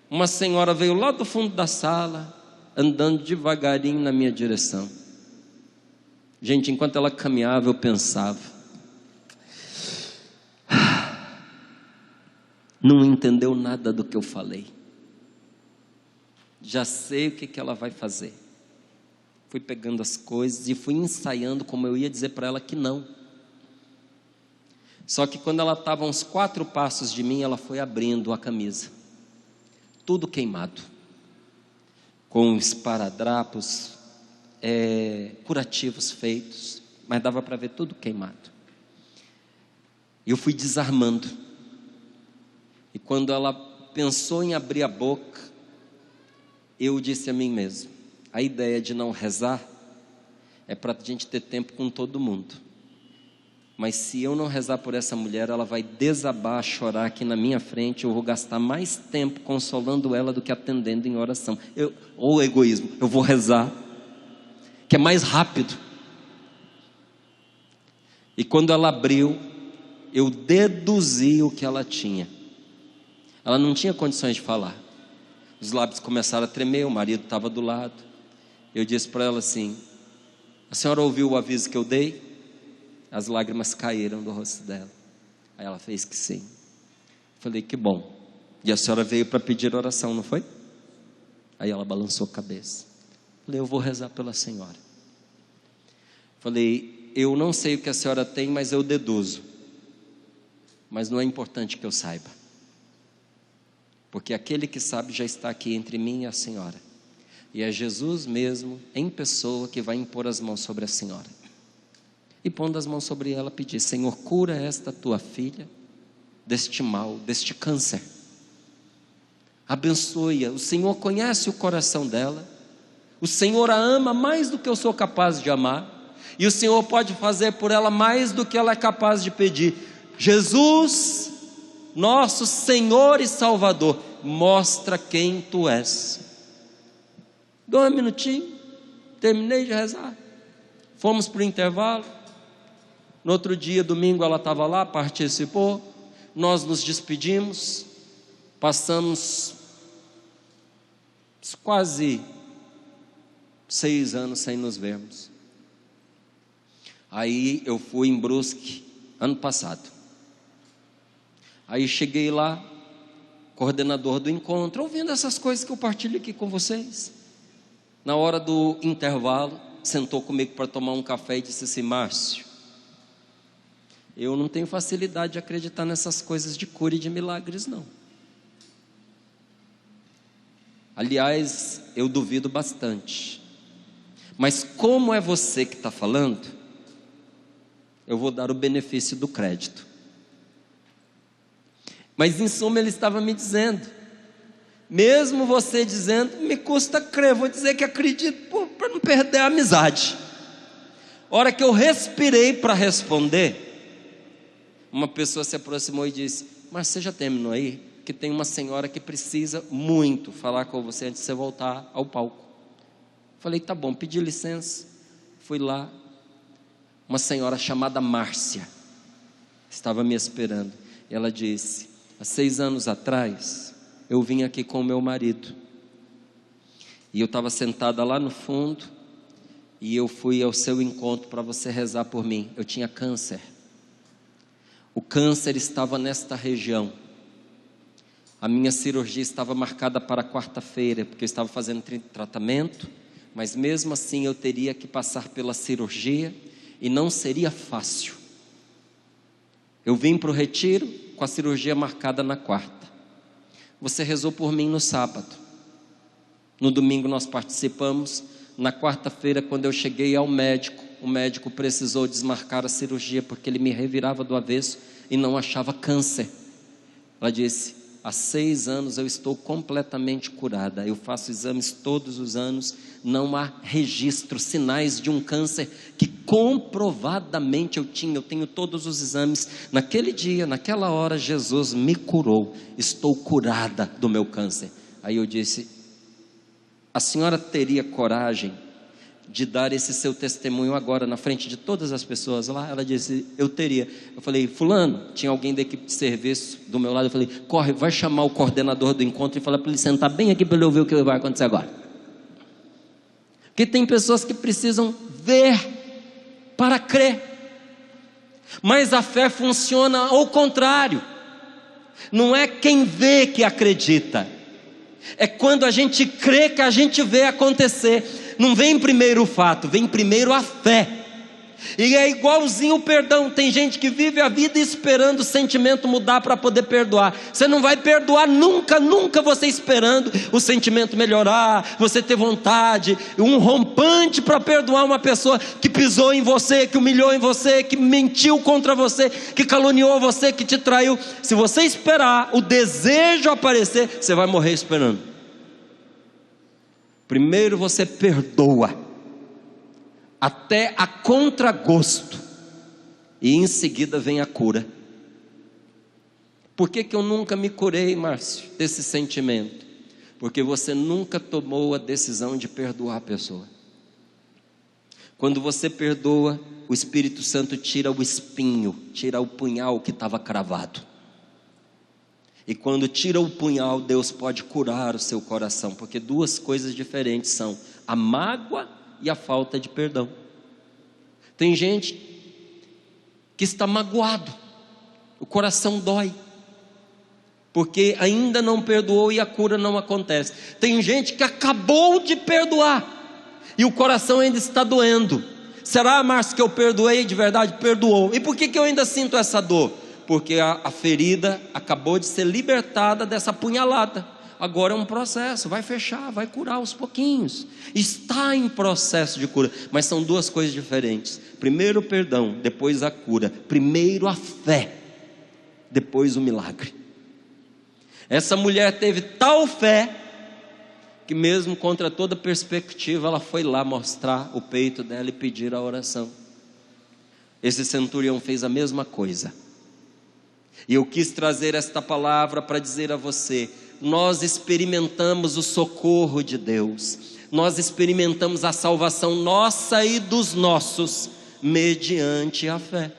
uma senhora veio lá do fundo da sala, andando devagarinho na minha direção. Gente, enquanto ela caminhava, eu pensava, não entendeu nada do que eu falei. Já sei o que ela vai fazer. Fui pegando as coisas e fui ensaiando como eu ia dizer para ela que não. Só que quando ela estava a uns 4 passos de mim, ela foi abrindo a camisa. Tudo queimado. Com esparadrapos, curativos feitos, mas dava para ver tudo queimado. E eu fui desarmando. E quando ela pensou em abrir a boca, eu disse a mim mesmo, a ideia de não rezar é para a gente ter tempo com todo mundo. Mas se eu não rezar por essa mulher, ela vai desabar, chorar aqui na minha frente. Eu vou gastar mais tempo consolando ela do que atendendo em oração. Ou egoísmo, eu vou rezar, que é mais rápido. E quando ela abriu, eu deduzi o que ela tinha. Ela não tinha condições de falar. Os lábios começaram a tremer, o marido estava do lado. Eu disse para ela assim: a senhora ouviu o aviso que eu dei? As lágrimas caíram do rosto dela. Aí ela fez que sim. Falei, que bom. E a senhora veio para pedir oração, não foi? Aí ela balançou a cabeça. Falei, eu vou rezar pela senhora. Falei, eu não sei o que a senhora tem, mas eu deduzo. Mas não é importante que eu saiba. Porque aquele que sabe já está aqui entre mim e a senhora. E é Jesus mesmo, em pessoa, que vai impor as mãos sobre a senhora. E pondo as mãos sobre ela, pedir: Senhor, cura esta tua filha deste mal, deste câncer. Abençoe-a. O Senhor conhece o coração dela. O Senhor a ama mais do que eu sou capaz de amar. E o Senhor pode fazer por ela mais do que ela é capaz de pedir. Jesus, nosso Senhor e Salvador, mostra quem tu és. 2 minutinhos, terminei de rezar. Fomos para o intervalo. No outro dia, domingo, ela estava lá, participou. Nós nos despedimos. Passamos quase 6 anos sem nos vermos. Aí eu fui em Brusque, ano passado. Aí cheguei lá, coordenador do encontro, ouvindo essas coisas que eu partilho aqui com vocês. Na hora do intervalo, sentou comigo para tomar um café e disse assim: Márcio, eu não tenho facilidade de acreditar nessas coisas de cura e de milagres, não. Aliás, eu duvido bastante. Mas como é você que está falando, eu vou dar o benefício do crédito. Mas em suma ele estava me dizendo: mesmo você dizendo, me custa crer, vou dizer que acredito para não perder a amizade. A hora que eu respirei para responder, uma pessoa se aproximou e disse: mas você já terminou aí? Que tem uma senhora que precisa muito falar com você antes de você voltar ao palco. Falei, tá bom, pedi licença. Fui lá, uma senhora chamada Márcia estava me esperando. E ela disse: há 6 anos atrás, eu vim aqui com o meu marido. E eu estava sentada lá no fundo, e eu fui ao seu encontro para você rezar por mim. Eu tinha câncer. O câncer estava nesta região. A minha cirurgia estava marcada para quarta-feira, porque eu estava fazendo tratamento, mas mesmo assim eu teria que passar pela cirurgia, e não seria fácil. Eu vim para o retiro com a cirurgia marcada na quarta. Você rezou por mim no sábado. No domingo nós participamos. Na quarta-feira, quando eu cheguei ao médico, o médico precisou desmarcar a cirurgia, porque ele me revirava do avesso e não achava câncer. Ela disse: há 6 anos eu estou completamente curada. Eu faço exames todos os anos, não há registro, sinais de um câncer que comprovadamente eu tinha. Eu tenho todos os exames. Naquele dia, naquela hora, Jesus me curou. Estou curada do meu câncer. Aí eu disse: a senhora teria coragem de dar esse seu testemunho agora na frente de todas as pessoas lá? Ela disse: eu teria. Eu falei: fulano, tinha alguém da equipe de serviço do meu lado. Eu falei: corre, vai chamar o coordenador do encontro e fala para ele sentar bem aqui para ele ouvir o que vai acontecer agora. Porque tem pessoas que precisam ver para crer, mas a fé funciona ao contrário. Não é quem vê que acredita, é quando a gente crê que a gente vê acontecer. Não vem primeiro o fato, vem primeiro a fé. E é igualzinho o perdão. Tem gente que vive a vida esperando o sentimento mudar para poder perdoar. Você não vai perdoar nunca, nunca você esperando o sentimento melhorar, você ter vontade, um rompante para perdoar uma pessoa que pisou em você, que humilhou em você, que mentiu contra você, que caluniou você, que te traiu. Se você esperar o desejo aparecer, você vai morrer esperando. Primeiro você perdoa, até a contragosto, e em seguida vem a cura. Por que eu nunca me curei, Márcio, desse sentimento? Porque você nunca tomou a decisão de perdoar a pessoa. Quando você perdoa, o Espírito Santo tira o espinho, tira o punhal que estava cravado. E quando tira o punhal, Deus pode curar o seu coração, porque duas coisas diferentes são a mágoa e a falta de perdão. Tem gente que está magoado, o coração dói, porque ainda não perdoou e a cura não acontece. Tem gente que acabou de perdoar e o coração ainda está doendo. Será, Márcio, que eu perdoei de verdade? Perdoou. E por que eu ainda sinto essa dor? Porque a ferida acabou de ser libertada dessa punhalada. Agora é um processo, vai fechar, vai curar aos pouquinhos. Está em processo de cura, mas são duas coisas diferentes. Primeiro o perdão, depois a cura. Primeiro a fé, depois o milagre. Essa mulher teve tal fé que mesmo contra toda perspectiva, ela foi lá mostrar o peito dela e pedir a oração. Esse centurião fez a mesma coisa. E eu quis trazer esta palavra para dizer a você: nós experimentamos o socorro de Deus, nós experimentamos a salvação nossa e dos nossos, mediante a fé.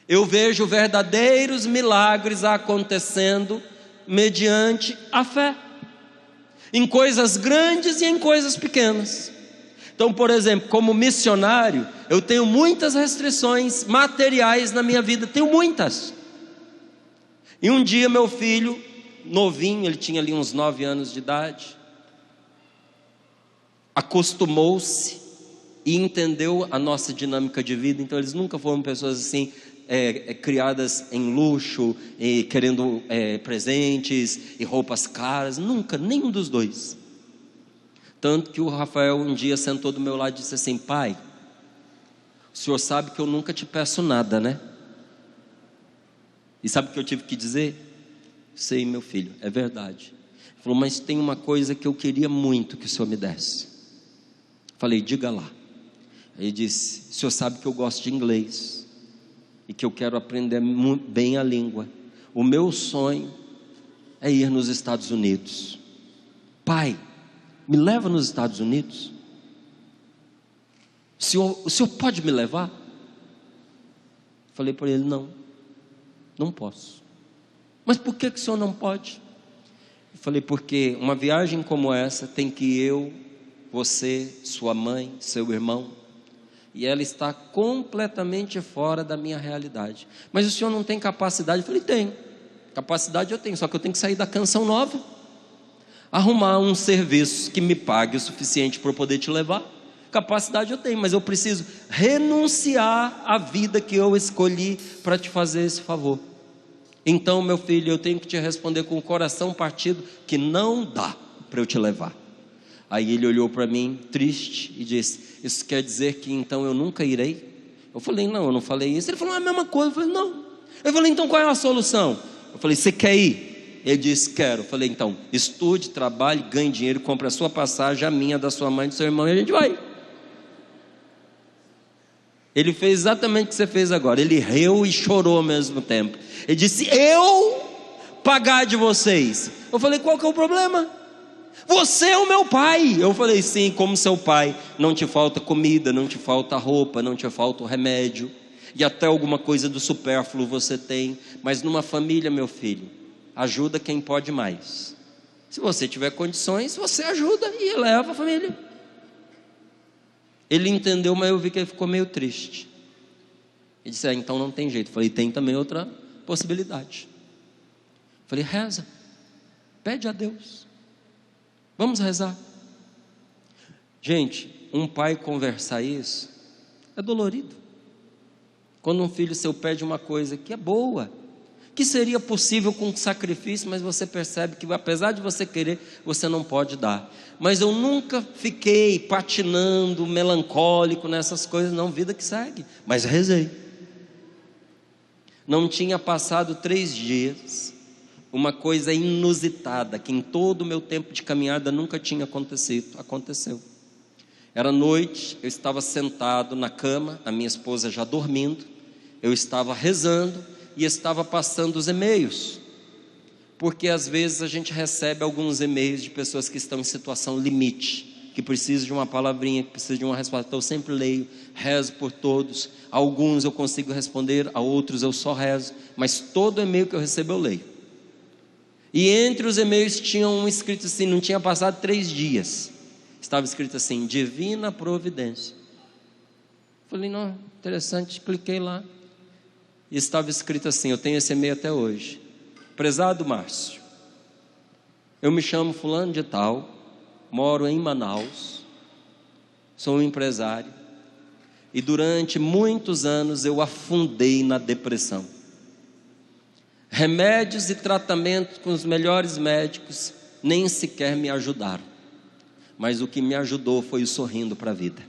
Eu vejo verdadeiros milagres acontecendo mediante a fé, em coisas grandes e em coisas pequenas. Então, por exemplo, como missionário, eu tenho muitas restrições materiais na minha vida, tenho muitas. E um dia meu filho, novinho, ele tinha ali uns 9 anos de idade, acostumou-se e entendeu a nossa dinâmica de vida. Então eles nunca foram pessoas assim, criadas em luxo, querendo presentes e roupas caras, nunca, nenhum dos dois. Tanto que o Rafael um dia sentou do meu lado e disse assim: pai, o senhor sabe que eu nunca te peço nada, né? E sabe o que eu tive que dizer? Sei, meu filho, é verdade. Ele falou: mas tem uma coisa que eu queria muito que o senhor me desse. Falei: diga lá. Ele disse: o senhor sabe que eu gosto de inglês e que eu quero aprender bem a língua. O meu sonho é ir nos Estados Unidos. Pai, me leva nos Estados Unidos? O senhor pode me levar? Falei para ele: não posso. Mas por que o senhor não pode? Eu falei: porque uma viagem como essa tem que eu, você, sua mãe, seu irmão, e ela está completamente fora da minha realidade. Mas o senhor não tem capacidade? Eu falei: tenho, capacidade eu tenho, só que eu tenho que sair da Canção Nova, arrumar um serviço que me pague o suficiente para eu poder te levar. Capacidade eu tenho, mas eu preciso renunciar à vida que eu escolhi para te fazer esse favor. Então, meu filho, eu tenho que te responder com o coração partido que não dá para eu te levar. Aí ele olhou para mim triste e disse: isso quer dizer que então eu nunca irei? Eu falei: não, eu não falei isso. Ele falou: é a mesma coisa. Eu falei: não. Eu falei: então qual é a solução? Eu falei: você quer ir? Ele disse: quero. Eu falei: então estude, trabalhe, ganhe dinheiro, compre a sua passagem, a minha, da sua mãe, do seu irmão, e a gente vai. Ele fez exatamente o que você fez agora. Ele riu e chorou ao mesmo tempo. Ele disse: eu pagar de vocês? Eu falei: qual que é o problema? Você é o meu pai. Eu falei: sim, como seu pai, não te falta comida, não te falta roupa, não te falta o remédio, e até alguma coisa do supérfluo você tem. Mas numa família, meu filho, ajuda quem pode mais. Se você tiver condições, você ajuda e eleva a família. Ele entendeu, mas eu vi que ele ficou meio triste. Ele disse: então não tem jeito. Eu falei: tem também outra possibilidade. Eu falei: reza, pede a Deus, vamos rezar. Gente, um pai conversar isso é dolorido. Quando um filho seu pede uma coisa que é boa, que seria possível com sacrifício, mas você percebe que apesar de você querer, você não pode dar. Mas eu nunca fiquei patinando, melancólico nessas coisas, não, vida que segue. Mas rezei. Não tinha passado 3 dias, uma coisa inusitada, que em todo o meu tempo de caminhada nunca tinha acontecido, aconteceu. Era noite, eu estava sentado na cama, a minha esposa já dormindo, eu estava rezando e estava passando os e-mails, porque às vezes a gente recebe alguns e-mails de pessoas que estão em situação limite, que precisam de uma palavrinha, que precisam de uma resposta. Então eu sempre leio, rezo por todos. Alguns eu consigo responder, a outros eu só rezo, mas todo e-mail que eu recebo eu leio. E entre os e-mails tinha um escrito assim, não tinha passado 3 dias, estava escrito assim: divina providência. Falei, não, interessante, cliquei lá, e estava escrito assim, eu tenho esse e-mail até hoje: prezado Márcio, eu me chamo fulano de tal, moro em Manaus, sou um empresário, e durante muitos anos eu afundei na depressão. Remédios e tratamentos com os melhores médicos nem sequer me ajudaram, mas o que me ajudou foi o Sorrindo para a Vida.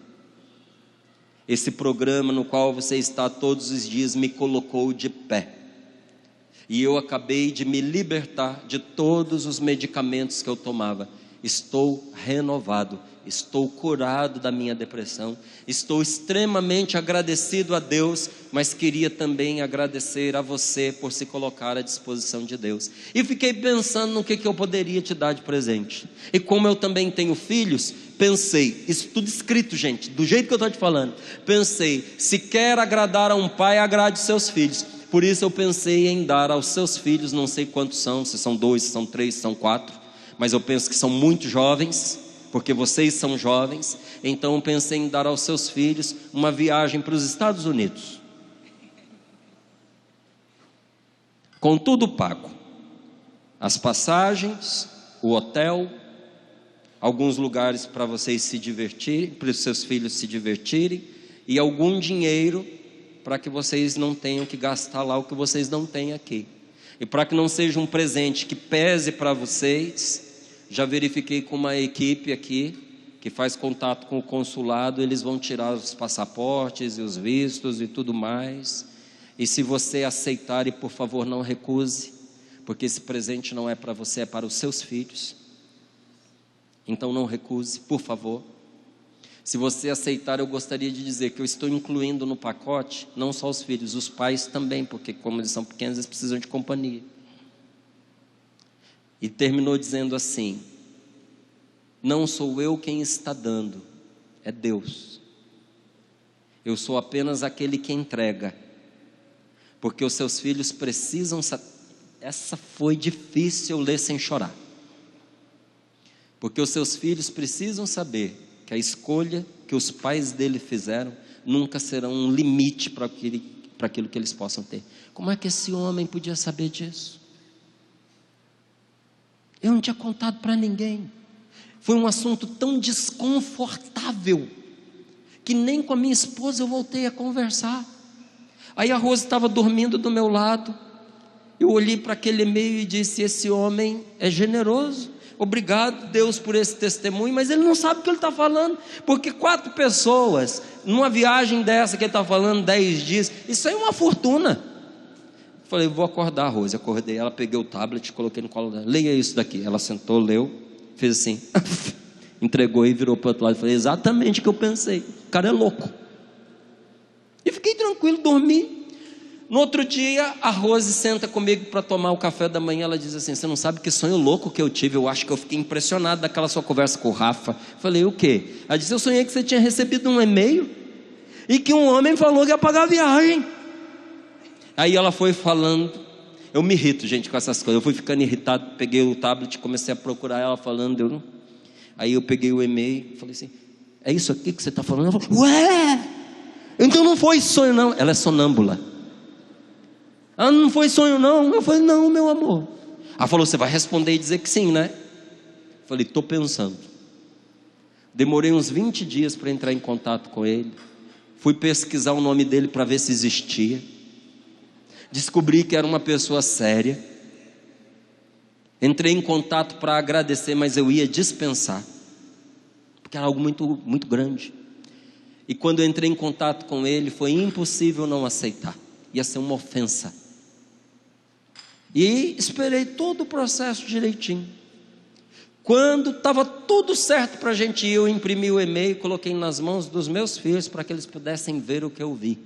Esse programa no qual você está todos os dias me colocou de pé, e eu acabei de me libertar de todos os medicamentos que eu tomava. Estou renovado, estou curado da minha depressão, estou extremamente agradecido a Deus, mas queria também agradecer a você por se colocar à disposição de Deus. E fiquei pensando no que eu poderia te dar de presente. E como eu também tenho filhos, pensei, isso tudo escrito, gente, do jeito que eu estou te falando, pensei, se quer agradar a um pai, agrade os seus filhos. Por isso eu pensei em dar aos seus filhos, não sei quantos são, se são 2, se são 3, se são 4, mas eu penso que são muito jovens, porque vocês são jovens. Então eu pensei em dar aos seus filhos uma viagem para os Estados Unidos, com tudo pago, as passagens, o hotel, alguns lugares para vocês se divertirem, para os seus filhos se divertirem, e algum dinheiro para que vocês não tenham que gastar lá o que vocês não têm aqui, e para que não seja um presente que pese para vocês. Já verifiquei com uma equipe aqui, que faz contato com o consulado, eles vão tirar os passaportes e os vistos e tudo mais, e se você aceitar, e por favor não recuse, porque esse presente não é para você, é para os seus filhos, então não recuse, por favor. Se você aceitar, eu gostaria de dizer que eu estou incluindo no pacote, não só os filhos, os pais também, porque como eles são pequenos, eles precisam de companhia. E terminou dizendo assim: não sou eu quem está dando, é Deus. Eu sou apenas aquele que entrega, porque os seus filhos precisam. Essa foi difícil eu ler sem chorar, porque os seus filhos precisam saber que a escolha que os pais dele fizeram nunca será um limite para aquilo que eles possam ter. Como é que esse homem podia saber disso? Eu não tinha contado para ninguém. Foi um assunto tão desconfortável que nem com a minha esposa eu voltei a conversar. Aí a Rose estava dormindo do meu lado, eu olhei para aquele e-mail e disse: esse homem é generoso, obrigado Deus por esse testemunho, mas ele não sabe o que ele está falando, porque 4 pessoas, numa viagem dessa que ele está falando, 10 dias, isso aí é uma fortuna. Falei, vou acordar a Rose. Acordei ela, peguei o tablet, coloquei no colo dela, leia isso daqui. Ela sentou, leu, fez assim, entregou e virou para o outro lado. Falei, exatamente o que eu pensei, o cara é louco. E fiquei tranquilo, dormi. No outro dia, a Rose senta comigo para tomar o café da manhã. Ela diz assim: você não sabe que sonho louco que eu tive? Eu acho que eu fiquei impressionado daquela sua conversa com o Rafa. Falei, o quê? Ela disse: eu sonhei que você tinha recebido um e-mail e que um homem falou que ia pagar a viagem. Aí ela foi falando, eu me irrito, gente, com essas coisas. Eu fui ficando irritado, peguei o tablet, comecei a procurar ela falando. Aí eu peguei o e-mail, falei assim: é isso aqui que você está falando? Ela falou: ué, então não foi sonho não. Ela é sonâmbula. Ah, não foi sonho não. Eu falei, não, meu amor. Ela falou, você vai responder e dizer que sim, né? Eu falei, estou pensando. Demorei uns 20 dias para entrar em contato com ele. Fui pesquisar o nome dele para ver se existia. Descobri que era uma pessoa séria. Entrei em contato para agradecer, mas eu ia dispensar, porque era algo muito, muito grande. E quando eu entrei em contato com ele, foi impossível não aceitar. Ia ser uma ofensa. E esperei todo o processo direitinho. Quando estava tudo certo para a gente ir, eu imprimi o e-mail, coloquei nas mãos dos meus filhos para que eles pudessem ver o que eu vi.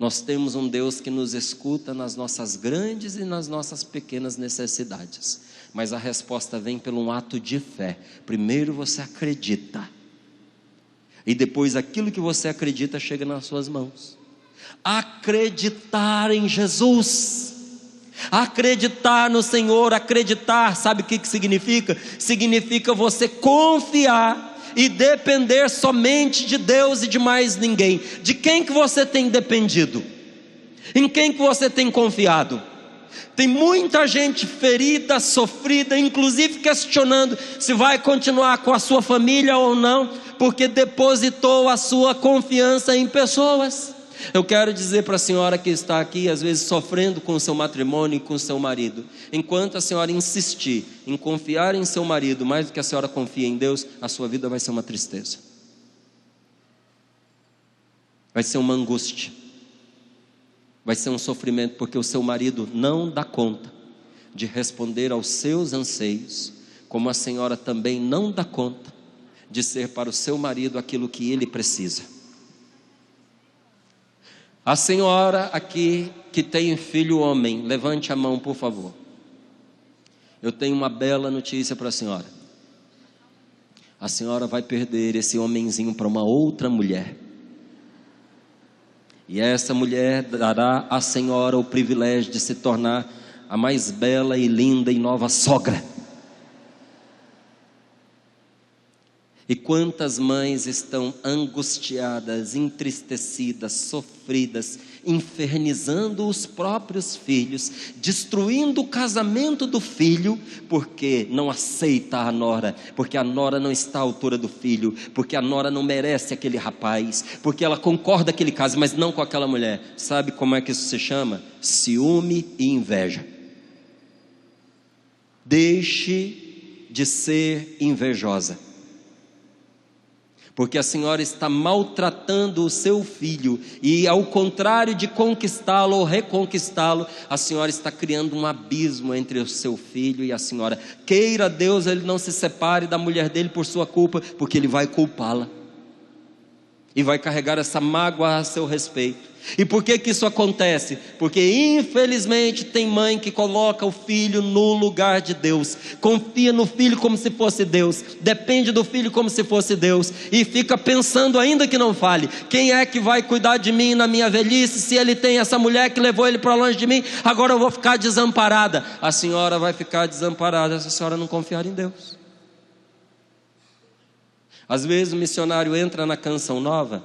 Nós temos um Deus que nos escuta nas nossas grandes e nas nossas pequenas necessidades. Mas a resposta vem pelo um ato de fé. Primeiro você acredita. E depois aquilo que você acredita chega nas suas mãos. Acreditar em Jesus. Acreditar no Senhor. Acreditar, sabe o que significa? Significa você confiar e depender somente de Deus e de mais ninguém. De quem que você tem dependido? Em quem que você tem confiado? Tem muita gente ferida, sofrida, inclusive questionando se vai continuar com a sua família ou não, porque depositou a sua confiança em pessoas. Eu quero dizer para a senhora que está aqui, às vezes sofrendo com o seu matrimônio e com o seu marido, enquanto a senhora insistir em confiar em seu marido mais do que a senhora confia em Deus, a sua vida vai ser uma tristeza, vai ser uma angústia, vai ser um sofrimento, porque o seu marido não dá conta de responder aos seus anseios, como a senhora também não dá conta de ser para o seu marido aquilo que ele precisa. A senhora aqui que tem filho homem, levante a mão por favor. Eu tenho uma bela notícia para a senhora. A senhora vai perder esse homenzinho para uma outra mulher. E essa mulher dará à senhora o privilégio de se tornar a mais bela e linda e nova sogra. E quantas mães estão angustiadas, entristecidas, sofridas, infernizando os próprios filhos, destruindo o casamento do filho, porque não aceita a nora, porque a nora não está à altura do filho, porque a nora não merece aquele rapaz, porque ela concorda que ele case, mas não com aquela mulher. Sabe como é que isso se chama? Ciúme e inveja. Deixe de ser invejosa, porque a senhora está maltratando o seu filho, e ao contrário de conquistá-lo ou reconquistá-lo, a senhora está criando um abismo entre o seu filho e a senhora. Queira Deus ele não se separe da mulher dele por sua culpa, porque ele vai culpá-la e vai carregar essa mágoa a seu respeito. E por que que isso acontece? Porque infelizmente tem mãe que coloca o filho no lugar de Deus, confia no filho como se fosse Deus, depende do filho como se fosse Deus, e fica pensando, ainda que não fale, quem é que vai cuidar de mim na minha velhice, se ele tem essa mulher que levou ele para longe de mim, agora eu vou ficar desamparada. A senhora vai ficar desamparada se a senhora não confiar em Deus. Às vezes o missionário entra na Canção Nova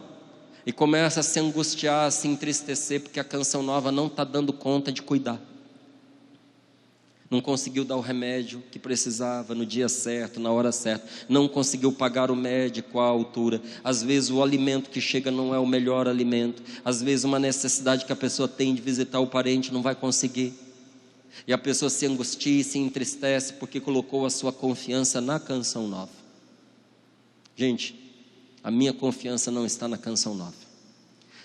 e começa a se angustiar, a se entristecer, porque a Canção Nova não está dando conta de cuidar. Não conseguiu dar o remédio que precisava no dia certo, na hora certa. Não conseguiu pagar o médico à altura. Às vezes o alimento que chega não é o melhor alimento. Às vezes uma necessidade que a pessoa tem de visitar o parente não vai conseguir. E a pessoa se angustia e se entristece porque colocou a sua confiança na Canção Nova. Gente, a minha confiança não está na Canção Nova.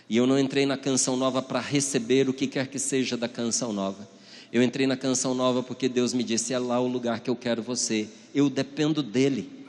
E eu não entrei na Canção Nova para receber o que quer que seja da Canção Nova. Eu entrei na Canção Nova porque Deus me disse, é lá o lugar que eu quero você. Eu dependo dEle.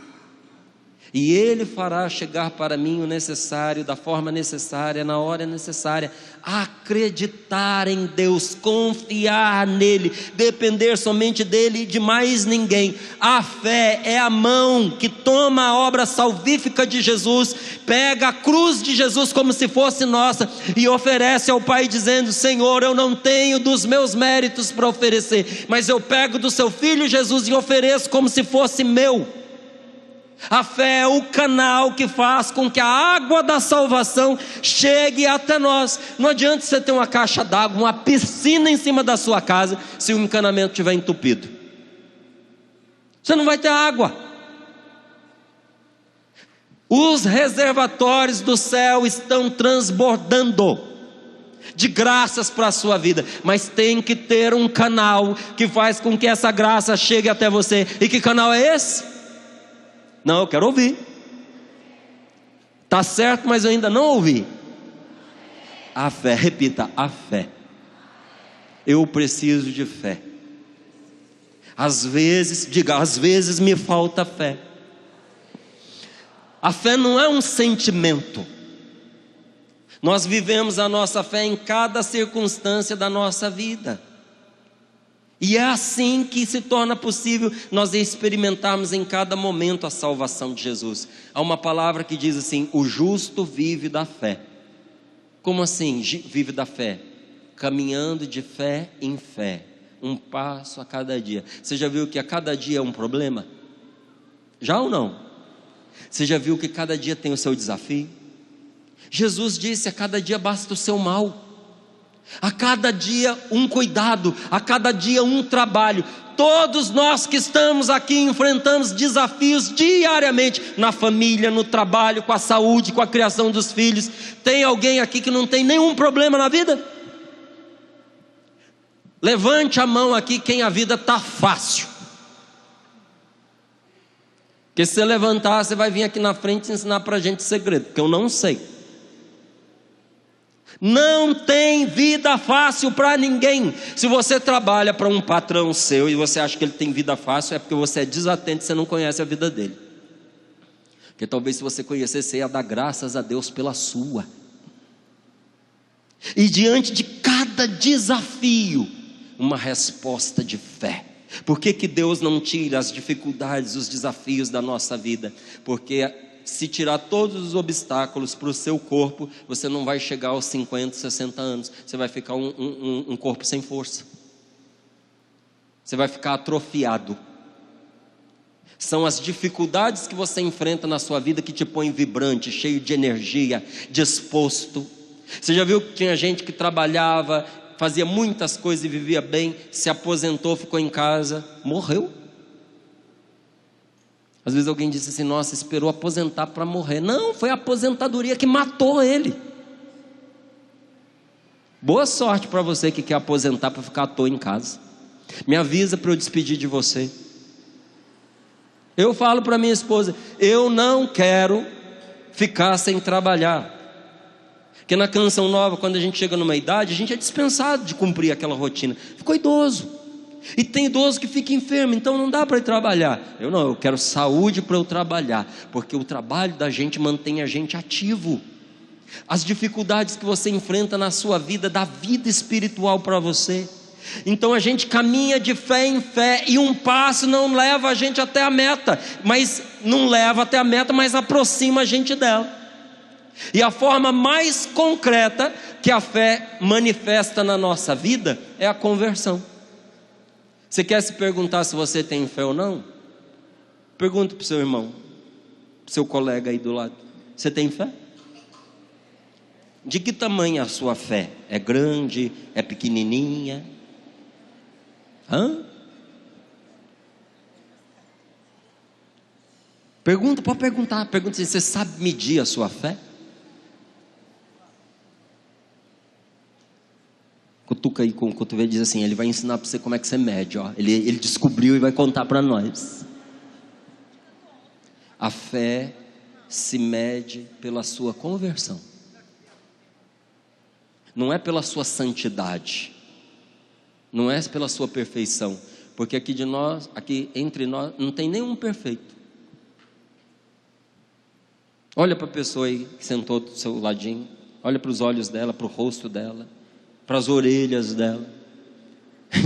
E Ele fará chegar para mim o necessário, da forma necessária, na hora necessária. Acreditar em Deus, confiar nele, depender somente dele e de mais ninguém. A fé é a mão que toma a obra salvífica de Jesus, pega a cruz de Jesus como se fosse nossa e oferece ao Pai dizendo, Senhor, eu não tenho dos meus méritos para oferecer, mas eu pego do seu Filho Jesus e ofereço como se fosse meu. A fé é o canal que faz com que a água da salvação chegue até nós. Não adianta você ter uma caixa d'água, uma piscina em cima da sua casa, se o encanamento estiver entupido. Você não vai ter água. Os reservatórios do céu estão transbordando de graças para a sua vida, mas tem que ter um canal que faz com que essa graça chegue até você. E que canal é esse? Não, eu quero ouvir. Está certo, mas eu ainda não ouvi. A fé, repita, a fé. Eu preciso de fé. Às vezes, diga, às vezes me falta fé. A fé não é um sentimento. Nós vivemos a nossa fé em cada circunstância da nossa vida. E é assim que se torna possível nós experimentarmos em cada momento a salvação de Jesus. Há uma palavra que diz assim: o justo vive da fé. Como assim vive da fé? Caminhando de fé em fé, um passo a cada dia. Você já viu que a cada dia é um problema? Já ou não? Você já viu que cada dia tem o seu desafio? Jesus disse: a cada dia basta o seu mal. A cada dia um cuidado, a cada dia um trabalho. Todos nós que estamos aqui enfrentamos desafios diariamente, na família, no trabalho, com a saúde, com a criação dos filhos. Tem alguém aqui que não tem nenhum problema na vida? Levante a mão aqui quem a vida está fácil. Porque se você levantar, você vai vir aqui na frente e ensinar para a gente segredo, porque eu não sei. Não tem vida fácil para ninguém. Se você trabalha para um patrão seu e você acha que ele tem vida fácil, é porque você é desatento e você não conhece a vida dele. Porque talvez se você conhecesse, você ia dar graças a Deus pela sua. E diante de cada desafio, uma resposta de fé. Por que Deus não tira as dificuldades, os desafios da nossa vida? Porque se tirar todos os obstáculos para o seu corpo, você não vai chegar aos 50, 60 anos. Você vai ficar um corpo sem força. Você vai ficar atrofiado. São as dificuldades que você enfrenta na sua vida que te põem vibrante, cheio de energia, disposto. Você já viu que tinha gente que trabalhava, fazia muitas coisas e vivia bem, se aposentou, ficou em casa, morreu? Às vezes alguém disse assim: nossa, esperou aposentar para morrer. Não, foi a aposentadoria que matou ele. Boa sorte para você que quer aposentar para ficar à toa em casa. Me avisa para eu despedir de você. Eu falo para minha esposa: eu não quero ficar sem trabalhar. Porque na Canção Nova, quando a gente chega numa idade, a gente é dispensado de cumprir aquela rotina. Ficou idoso. E tem idoso que fica enfermo, então não dá para ir trabalhar. Eu quero saúde para eu trabalhar, porque o trabalho da gente mantém a gente ativo. As dificuldades que você enfrenta na sua vida, dá vida espiritual para você. Então a gente caminha de fé em fé, e um passo não leva a gente até a meta, mas não leva até a meta, mas aproxima a gente dela. E a forma mais concreta que a fé manifesta na nossa vida é a conversão. Você quer se perguntar se você tem fé ou não? Pergunta para o seu irmão, para o seu colega aí do lado: você tem fé? De que tamanho é a sua fé? É grande? É pequenininha? Pode perguntar. Pergunta se você sabe medir a sua fé. Cutuca aí com o cotovelo e diz assim: ele vai ensinar para você como é que você mede, ó. Ele descobriu e vai contar para nós. A fé se mede pela sua conversão. Não é pela sua santidade, não é pela sua perfeição, porque aqui entre nós não tem nenhum perfeito. Olha para a pessoa aí que sentou do seu ladinho, olha para os olhos dela, para o rosto dela, para as orelhas dela.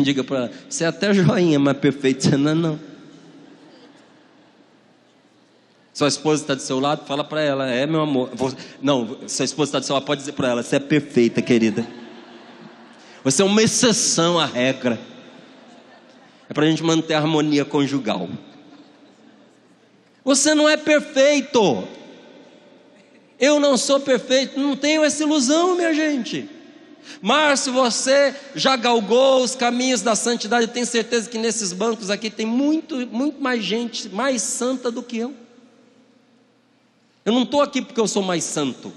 Diga para ela: você é até joinha, mas perfeito você não é não. Sua esposa está do seu lado, fala para ela: é, meu amor. Não, sua esposa está do seu lado, pode dizer para ela: você é perfeita, querida. Você é uma exceção à regra. É para a gente manter a harmonia conjugal. Você não é perfeito. Eu não sou perfeito, não tenho essa ilusão, minha gente. Mas se você já galgou os caminhos da santidade, eu tenho certeza que nesses bancos aqui tem muito mais gente mais santa do que eu. Eu não estou aqui porque eu sou mais santo.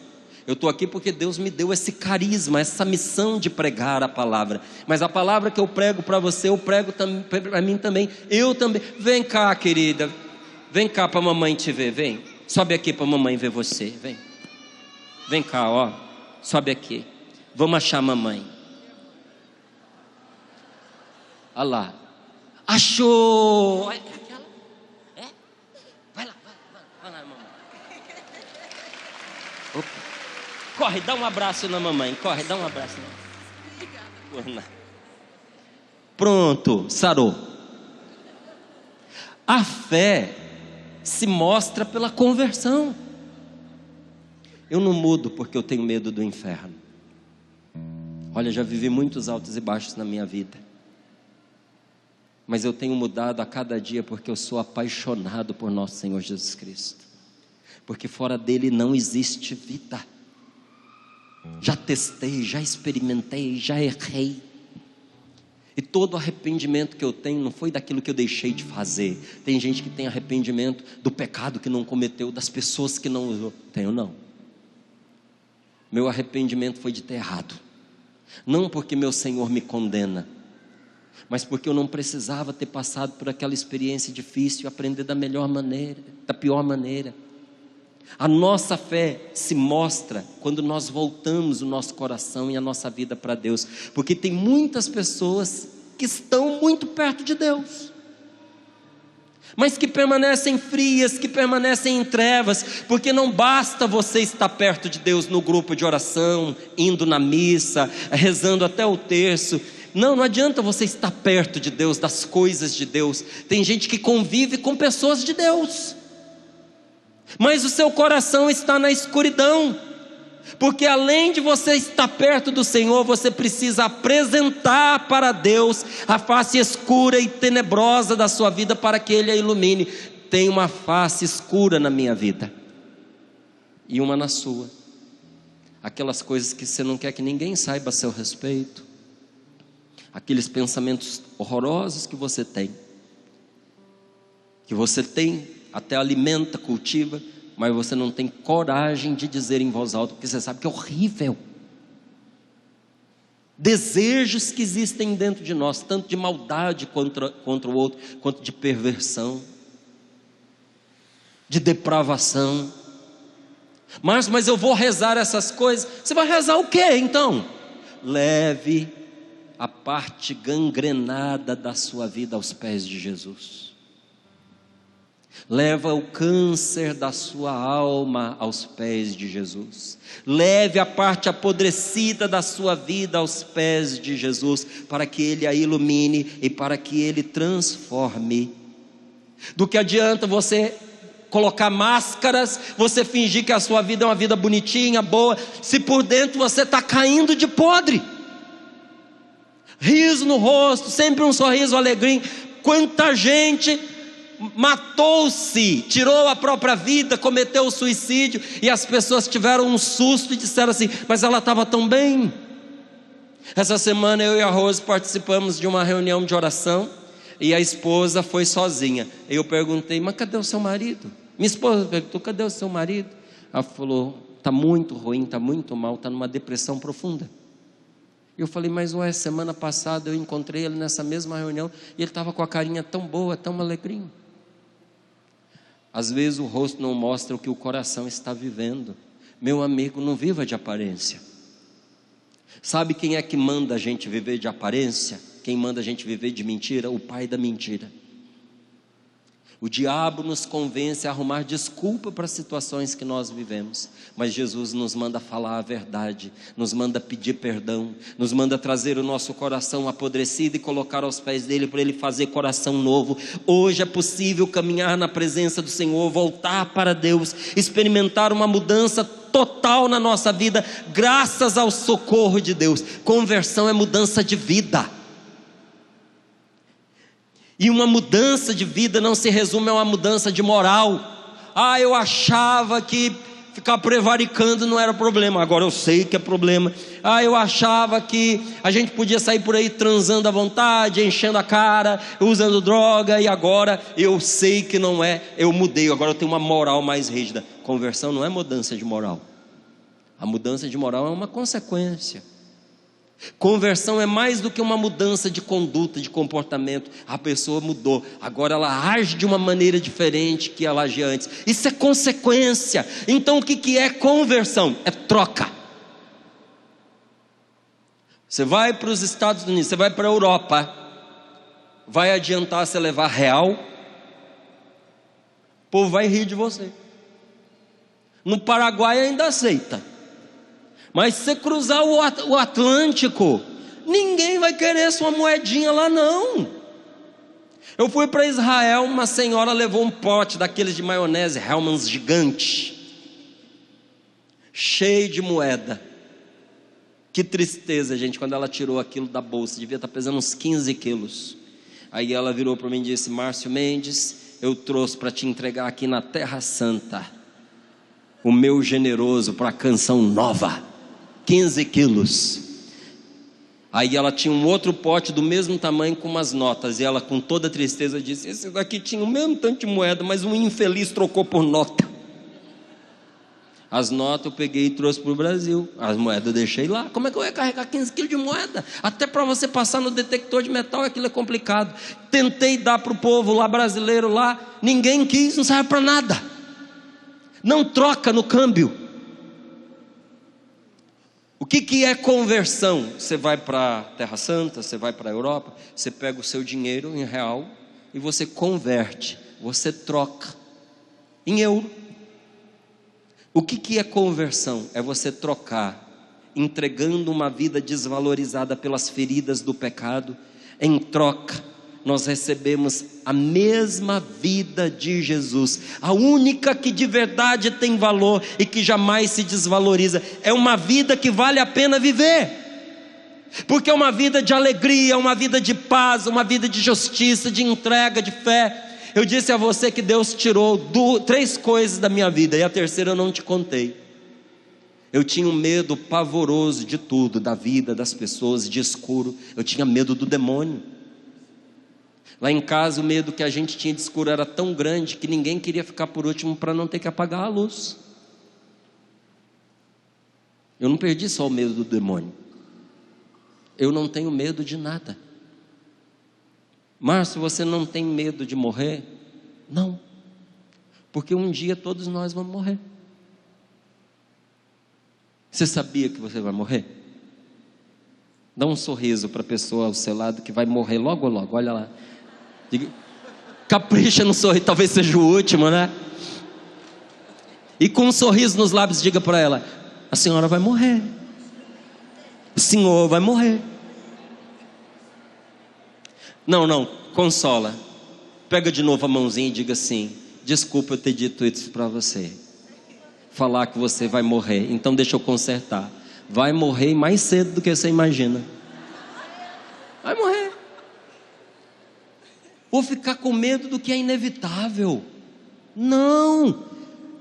Eu estou aqui porque Deus me deu esse carisma, essa missão de pregar a palavra. Mas a palavra que eu prego para você, eu prego para mim também. Eu também. Vem cá, querida. Vem cá para a mamãe te ver, vem. Sobe aqui para a mamãe ver você, vem. Vem cá, ó. Sobe aqui. Vamos achar a mamãe. Olha lá. Achou! É? Vai lá, mamãe. Opa. Corre, dá um abraço na mamãe. Corre, dá um abraço. Obrigada. Pronto, sarou. A fé se mostra pela conversão. Eu não mudo porque eu tenho medo do inferno. Olha, já vivi muitos altos e baixos na minha vida, mas eu tenho mudado a cada dia porque eu sou apaixonado por nosso Senhor Jesus Cristo, porque fora dele não existe vida. Já testei, já experimentei, já errei, e todo arrependimento que eu tenho não foi daquilo que eu deixei de fazer. Tem gente que tem arrependimento do pecado que não cometeu, das pessoas que não usou. Tenho não. Meu arrependimento foi de ter errado, não porque meu Senhor me condena, mas porque eu não precisava ter passado por aquela experiência difícil e aprender da melhor maneira, da pior maneira. A nossa fé se mostra quando nós voltamos o nosso coração e a nossa vida para Deus, porque tem muitas pessoas que estão muito perto de Deus, mas que permanecem frias, que permanecem em trevas, porque não basta você estar perto de Deus no grupo de oração, indo na missa, rezando até o terço. Não adianta você estar perto de Deus, das coisas de Deus. Tem gente que convive com pessoas de Deus, mas o seu coração está na escuridão, porque além de você estar perto do Senhor, você precisa apresentar para Deus a face escura e tenebrosa da sua vida, para que Ele a ilumine. Tem uma face escura na minha vida e uma na sua, aquelas coisas que você não quer que ninguém saiba a seu respeito, aqueles pensamentos horrorosos que você tem, até alimenta, cultiva, mas você não tem coragem de dizer em voz alta, porque você sabe que é horrível. Desejos que existem dentro de nós, tanto de maldade contra o outro, quanto de perversão, de depravação. Mas eu vou rezar essas coisas. Você vai rezar o quê então? Leve a parte gangrenada da sua vida aos pés de Jesus. Leva o câncer da sua alma aos pés de Jesus. Leve a parte apodrecida da sua vida aos pés de Jesus, para que Ele a ilumine e para que Ele transforme. Do que adianta você colocar máscaras, você fingir que a sua vida é uma vida bonitinha, boa, se por dentro você está caindo de podre? Riso no rosto, sempre um sorriso alegrinho. Quanta gente matou-se, tirou a própria vida, cometeu o suicídio, e as pessoas tiveram um susto e disseram assim: mas ela estava tão bem. Essa semana eu e a Rose participamos de uma reunião de oração, e a esposa foi sozinha. Eu perguntei: mas cadê o seu marido? Minha esposa perguntou: cadê o seu marido? Ela falou: está muito ruim, está muito mal, está numa depressão profunda. Eu falei: mas semana passada eu encontrei ele nessa mesma reunião, e ele estava com a carinha tão boa, tão alegrinho. Às vezes o rosto não mostra o que o coração está vivendo. Meu amigo, não viva de aparência. Sabe quem é que manda a gente viver de aparência? Quem manda a gente viver de mentira? O pai da mentira. O diabo nos convence a arrumar desculpa para as situações que nós vivemos, mas Jesus nos manda falar a verdade, nos manda pedir perdão, nos manda trazer o nosso coração apodrecido e colocar aos pés dele, para ele fazer coração novo. Hoje é possível caminhar na presença do Senhor, voltar para Deus, experimentar uma mudança total na nossa vida, graças ao socorro de Deus. Conversão é mudança de vida. E uma mudança de vida não se resume a uma mudança de moral. Eu achava que ficar prevaricando não era problema, agora eu sei que é problema. Eu achava que a gente podia sair por aí transando à vontade, enchendo a cara, usando droga, e agora eu sei que não é. Eu mudei, agora eu tenho uma moral mais rígida. Conversão não é mudança de moral. A mudança de moral é uma consequência. Conversão é mais do que uma mudança de conduta, de comportamento. A pessoa mudou, agora ela age de uma maneira diferente que ela agia antes. Isso é consequência. Então o que é conversão? É troca. Você vai para os Estados Unidos, você vai para a Europa, vai adiantar você levar real? O povo vai rir de você. No Paraguai ainda aceita, Mas se você cruzar o Atlântico, ninguém vai querer sua moedinha lá não. Eu fui para Israel, uma senhora levou um pote daqueles de maionese Hellmann's gigante, cheio de moeda. Que tristeza, gente, quando ela tirou aquilo da bolsa, devia estar pesando uns 15 quilos. Aí ela virou para mim e disse: Márcio Mendes, eu trouxe para te entregar aqui na Terra Santa o meu generoso para a canção nova, 15 quilos. Aí ela tinha um outro pote do mesmo tamanho com umas notas, e ela com toda tristeza disse: esse daqui tinha o mesmo tanto de moeda, mas um infeliz trocou por nota. As notas eu peguei e trouxe para o Brasil, as moedas eu deixei lá. Como é que eu ia carregar 15 quilos de moeda? Até para você passar no detector de metal aquilo é complicado. Tentei dar para o povo lá brasileiro lá, ninguém quis, não serve para nada, não troca no câmbio. O que é conversão? Você vai para a Terra Santa, você vai para a Europa, você pega o seu dinheiro em real e você converte, você troca em euro. O que é conversão? É você trocar, entregando uma vida desvalorizada pelas feridas do pecado. Em troca, nós recebemos a mesma vida de Jesus, a única que de verdade tem valor e que jamais se desvaloriza. É uma vida que vale a pena viver, porque é uma vida de alegria, uma vida de paz, uma vida de justiça, de entrega, de fé. Eu disse a você que Deus tirou 3 coisas da minha vida, e a terceira eu não te contei. Eu tinha um medo pavoroso de tudo, da vida, das pessoas, de escuro. Eu tinha medo do demônio. Lá em casa o medo que a gente tinha de escuro era tão grande que ninguém queria ficar por último para não ter que apagar a luz. Eu não perdi só o medo do demônio, eu não tenho medo de nada. Márcio, você não tem medo de morrer? Não, porque um dia todos nós vamos morrer. Você sabia que você vai morrer? Dá um sorriso para a pessoa ao seu lado que vai morrer logo logo, olha lá. Diga, capricha no sorriso, talvez seja o último, né? E com um sorriso nos lábios diga para ela: a senhora vai morrer, o senhor vai morrer. Não, consola. Pega de novo a mãozinha e diga assim: desculpa eu ter dito isso para você, falar que você vai morrer, então deixa eu consertar. Vai morrer mais cedo do que você imagina. Vai morrer. Vou ficar com medo do que é inevitável. Não.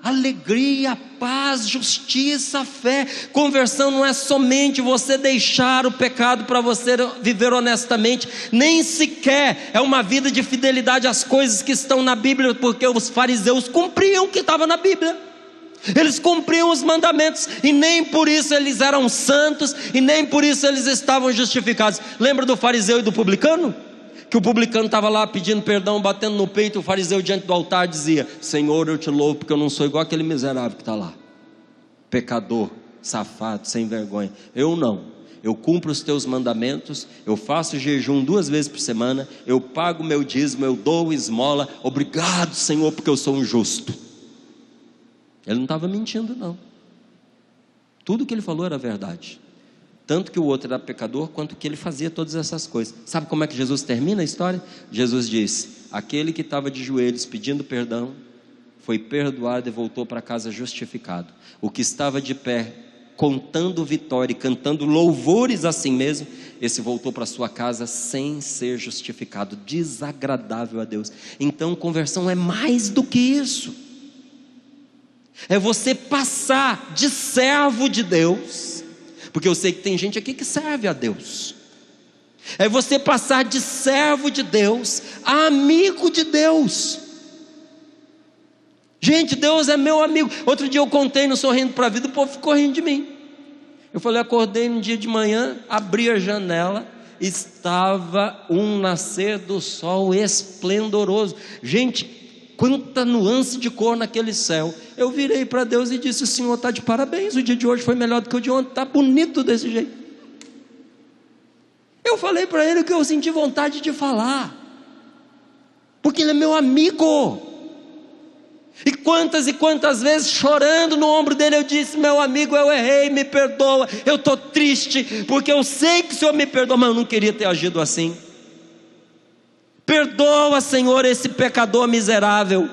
Alegria, paz, justiça, fé. Conversão não é somente você deixar o pecado para você viver honestamente, nem sequer é uma vida de fidelidade às coisas que estão na Bíblia, porque os fariseus cumpriam o que estava na Bíblia. Eles cumpriam os mandamentos, e nem por isso eles eram santos, e nem por isso eles estavam justificados. Lembra do fariseu e do publicano? Que o publicano estava lá pedindo perdão, batendo no peito. O fariseu diante do altar dizia: Senhor, eu te louvo porque eu não sou igual aquele miserável que está lá, pecador, safado, sem vergonha. Eu não, eu cumpro os teus mandamentos, eu faço jejum 2 vezes por semana, eu pago meu dízimo, eu dou esmola. Obrigado, Senhor, porque eu sou um justo. Ele não estava mentindo não, tudo que ele falou era verdade. Tanto que o outro era pecador, quanto que ele fazia todas essas coisas. Sabe como é que Jesus termina a história? Jesus diz: aquele que estava de joelhos pedindo perdão, foi perdoado e voltou para casa justificado. O que estava de pé, contando vitória e cantando louvores a si mesmo, esse voltou para sua casa sem ser justificado, desagradável a Deus. Então conversão é mais do que isso. É você passar de servo de Deus, porque eu sei que tem gente aqui que serve a Deus. É você passar de servo de Deus a amigo de Deus. Gente, Deus é meu amigo. Outro dia eu contei no Sorrindo para a Vida, o povo ficou rindo de mim. Eu falei: acordei no dia de manhã, abri a janela, estava um nascer do sol esplendoroso. Gente, quanta nuance de cor naquele céu. Eu virei para Deus e disse: o Senhor está de parabéns, o dia de hoje foi melhor do que o de ontem, está bonito desse jeito. Eu falei para ele que eu senti vontade de falar, porque ele é meu amigo. E quantas vezes chorando no ombro dele eu disse: meu amigo, eu errei, me perdoa, eu estou triste, porque eu sei que o Senhor me perdoa, mas eu não queria ter agido assim. Perdoa, Senhor, esse pecador miserável.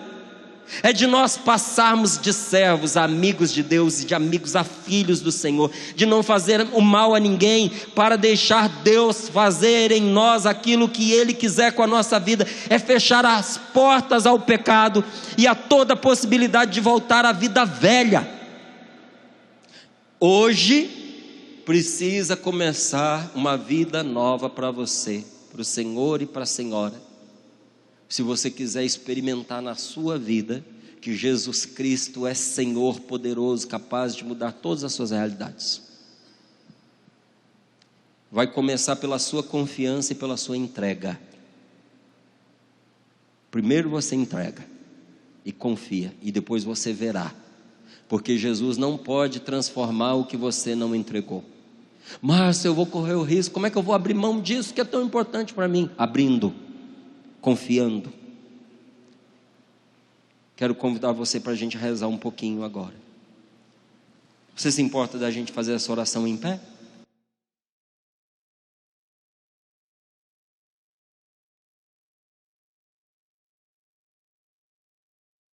É de nós passarmos de servos a amigos de Deus e de amigos a filhos do Senhor, de não fazer o mal a ninguém, para deixar Deus fazer em nós aquilo que Ele quiser com a nossa vida. É fechar as portas ao pecado e a toda possibilidade de voltar à vida velha. Hoje precisa começar uma vida nova para você, para o Senhor e para a senhora. Se você quiser experimentar na sua vida que Jesus Cristo é Senhor poderoso, capaz de mudar todas as suas realidades, vai começar pela sua confiança e pela sua entrega. Primeiro você entrega e confia, e depois você verá, porque Jesus não pode transformar o que você não entregou. Márcio, eu vou correr o risco, como é que eu vou abrir mão disso que é tão importante para mim? Abrindo, confiando. Quero convidar você para a gente rezar um pouquinho agora. Você se importa da gente fazer essa oração em pé?